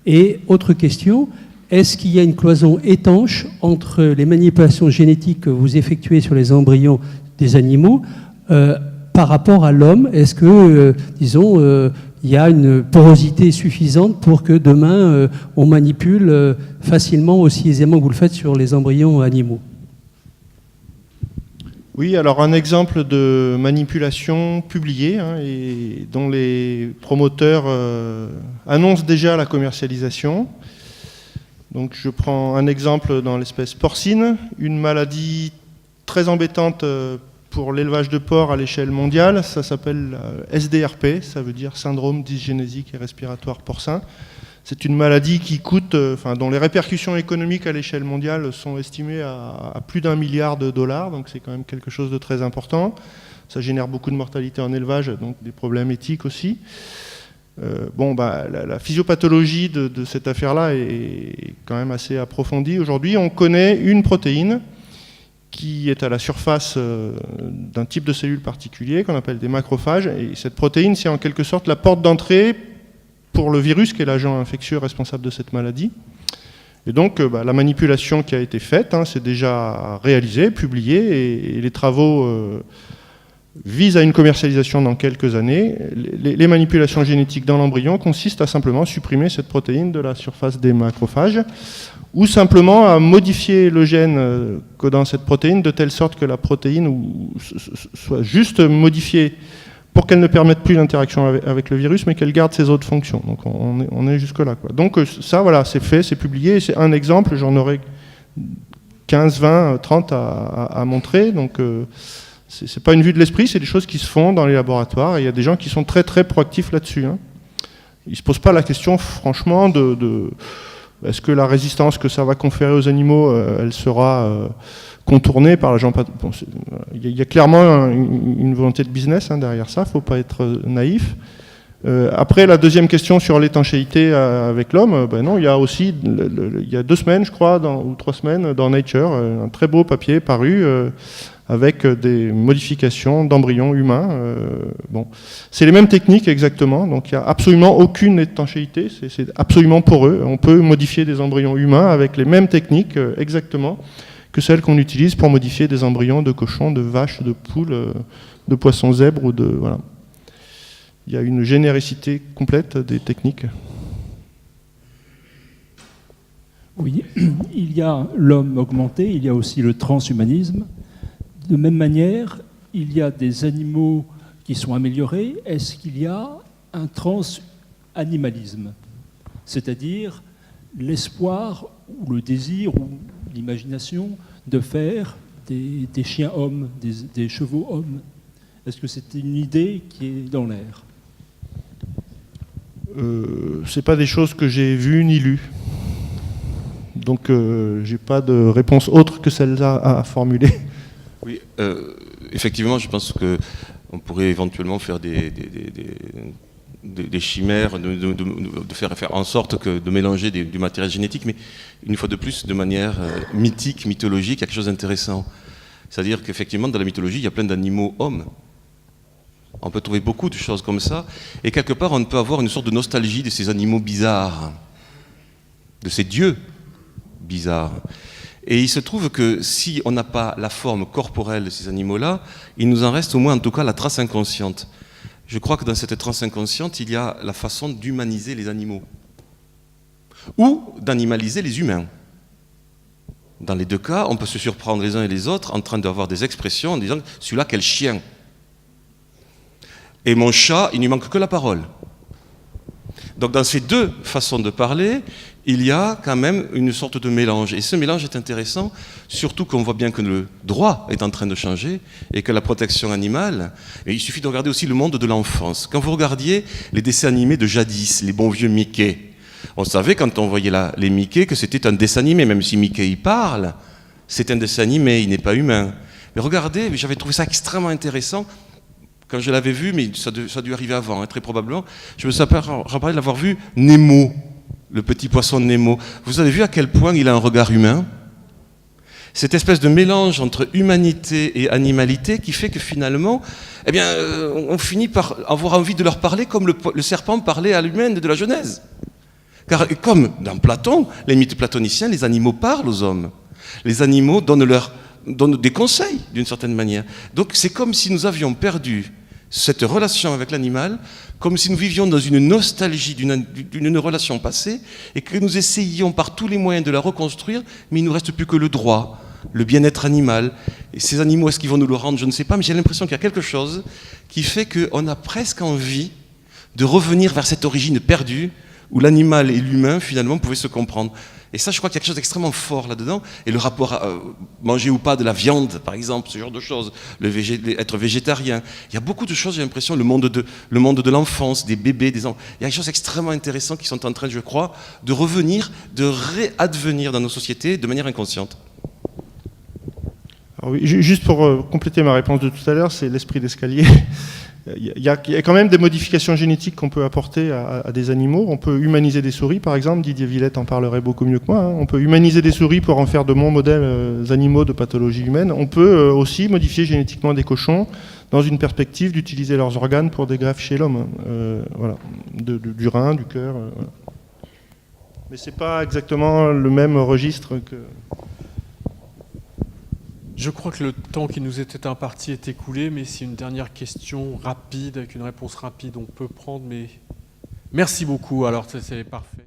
Et autre question, est-ce qu'il y a une cloison étanche entre les manipulations génétiques que vous effectuez sur les embryons des animaux par rapport à l'homme? Est-ce que, disons, il y a une porosité suffisante pour que demain, on manipule facilement, aussi aisément que vous le faites sur les embryons animaux? Oui, alors un exemple de manipulation publié et dont les promoteurs annoncent déjà la commercialisation. Donc je prends un exemple dans l'espèce porcine, une maladie très embêtante pour l'élevage de porcs à l'échelle mondiale, ça s'appelle SDRP, ça veut dire syndrome dysgénésique et respiratoire porcin. C'est une maladie qui coûte, dont les répercussions économiques à l'échelle mondiale sont estimées à plus d'1 milliard de dollars, donc c'est quand même quelque chose de très important. Ça génère beaucoup de mortalité en élevage, donc des problèmes éthiques aussi. La physiopathologie de cette affaire-là est quand même assez approfondie. Aujourd'hui, on connaît une protéine qui est à la surface d'un type de cellule particulier qu'on appelle des macrophages. Et cette protéine, c'est en quelque sorte la porte d'entrée pour le virus, qui est l'agent infectieux responsable de cette maladie. Et donc, la manipulation qui a été faite, c'est déjà réalisé, publié, et les travaux visent à une commercialisation dans quelques années. Les manipulations génétiques dans l'embryon consistent à simplement supprimer cette protéine de la surface des macrophages, ou simplement à modifier le gène codant cette protéine de telle sorte que la protéine soit juste modifiée pour qu'elle ne permette plus l'interaction avec le virus, mais qu'elle garde ses autres fonctions. Donc on est jusque-là, quoi. Donc ça, voilà, c'est fait, c'est publié, c'est un exemple, j'en aurais 15, 20, 30 à montrer. Donc c'est pas une vue de l'esprit, c'est des choses qui se font dans les laboratoires, et il y a des gens qui sont très très proactifs là-dessus. Ils ne se posent pas la question, franchement, de est-ce que la résistance que ça va conférer aux animaux, elle sera contournée par l'agent pathogène. Il y a clairement une volonté de business derrière ça, il ne faut pas être naïf. Après, la deuxième question sur l'étanchéité avec l'homme, non, il y a aussi, il y a 2 semaines, je crois, ou 3 semaines, dans Nature, un très beau papier paru avec des modifications d'embryons humains. C'est les mêmes techniques exactement, donc il n'y a absolument aucune étanchéité, c'est absolument poreux. On peut modifier des embryons humains avec les mêmes techniques exactement que celles qu'on utilise pour modifier des embryons de cochons, de vaches, de poules, de poissons zèbres ou de... Voilà. Il y a une généricité complète des techniques. Oui, il y a l'homme augmenté, il y a aussi le transhumanisme. De même manière, il y a des animaux qui sont améliorés. Est-ce qu'il y a un transanimalisme? C'est-à-dire l'espoir ou le désir ou l'imagination de faire des chiens hommes, des chevaux hommes. Est-ce que c'est une idée qui est dans l'air? C'est pas des choses que j'ai vues ni lues. Donc j'ai pas de réponse autre que celle-là à formuler. Oui, effectivement, je pense qu'on pourrait éventuellement faire des chimères, de faire en sorte de mélanger du matériel génétique, mais une fois de plus, de manière mythique, mythologique, quelque chose d'intéressant. C'est-à-dire qu'effectivement, dans la mythologie, il y a plein d'animaux hommes. On peut trouver beaucoup de choses comme ça, et quelque part, on peut avoir une sorte de nostalgie de ces animaux bizarres, de ces dieux bizarres. Et il se trouve que si on n'a pas la forme corporelle de ces animaux-là, il nous en reste au moins en tout cas la trace inconsciente. Je crois que dans cette trace inconsciente, il y a la façon d'humaniser les animaux, ou d'animaliser les humains. Dans les 2 cas, on peut se surprendre les uns et les autres en train d'avoir des expressions en disant « celui-là, quel chien !» Et mon chat, il ne lui manque que la parole. Donc dans ces 2 façons de parler, il y a quand même une sorte de mélange. Et ce mélange est intéressant, surtout qu'on voit bien que le droit est en train de changer et que la protection animale, et il suffit de regarder aussi le monde de l'enfance. Quand vous regardiez les dessins animés de jadis, les bons vieux Mickey, on savait quand on voyait les Mickey que c'était un dessin animé, même si Mickey y parle, c'est un dessin animé, il n'est pas humain. Mais regardez, j'avais trouvé ça extrêmement intéressant. Quand je l'avais vu, mais ça a dû arriver avant, très probablement, je me suis rappelé d'avoir vu Nemo, le petit poisson Nemo. Vous avez vu à quel point il a un regard humain? Cette espèce de mélange entre humanité et animalité qui fait que finalement, on finit par avoir envie de leur parler comme le serpent parlait à l'humaine de la Genèse. Car comme dans Platon, les mythes platoniciens, les animaux parlent aux hommes. Les animaux donnent des conseils, d'une certaine manière. Donc c'est comme si nous avions perdu cette relation avec l'animal, comme si nous vivions dans une nostalgie d'une relation passée, et que nous essayions par tous les moyens de la reconstruire, mais il ne nous reste plus que le droit, le bien-être animal. Et ces animaux, est-ce qu'ils vont nous le rendre? Je ne sais pas, mais j'ai l'impression qu'il y a quelque chose qui fait qu'on a presque envie de revenir vers cette origine perdue, où l'animal et l'humain, finalement, pouvaient se comprendre. Et ça, je crois qu'il y a quelque chose d'extrêmement fort là-dedans. Et le rapport à manger ou pas de la viande, par exemple, ce genre de choses, être végétarien. Il y a beaucoup de choses, j'ai l'impression, le monde de l'enfance, des bébés, des enfants. Il y a des choses extrêmement intéressantes qui sont en train, je crois, de revenir, de réadvenir dans nos sociétés de manière inconsciente. Alors oui, juste pour compléter ma réponse de tout à l'heure, c'est l'esprit d'escalier. Il y a quand même des modifications génétiques qu'on peut apporter à des animaux. On peut humaniser des souris, par exemple. Didier Villette en parlerait beaucoup mieux que moi. Hein. On peut humaniser des souris pour en faire de bons modèles animaux de pathologie humaine. On peut aussi modifier génétiquement des cochons dans une perspective d'utiliser leurs organes pour des greffes chez l'homme. Voilà. Du rein, du cœur. Voilà. Mais c'est pas exactement le même registre que... Je crois que le temps qui nous était imparti est écoulé, mais c'est une dernière question rapide, avec une réponse rapide, on peut prendre, mais merci beaucoup, alors c'est parfait.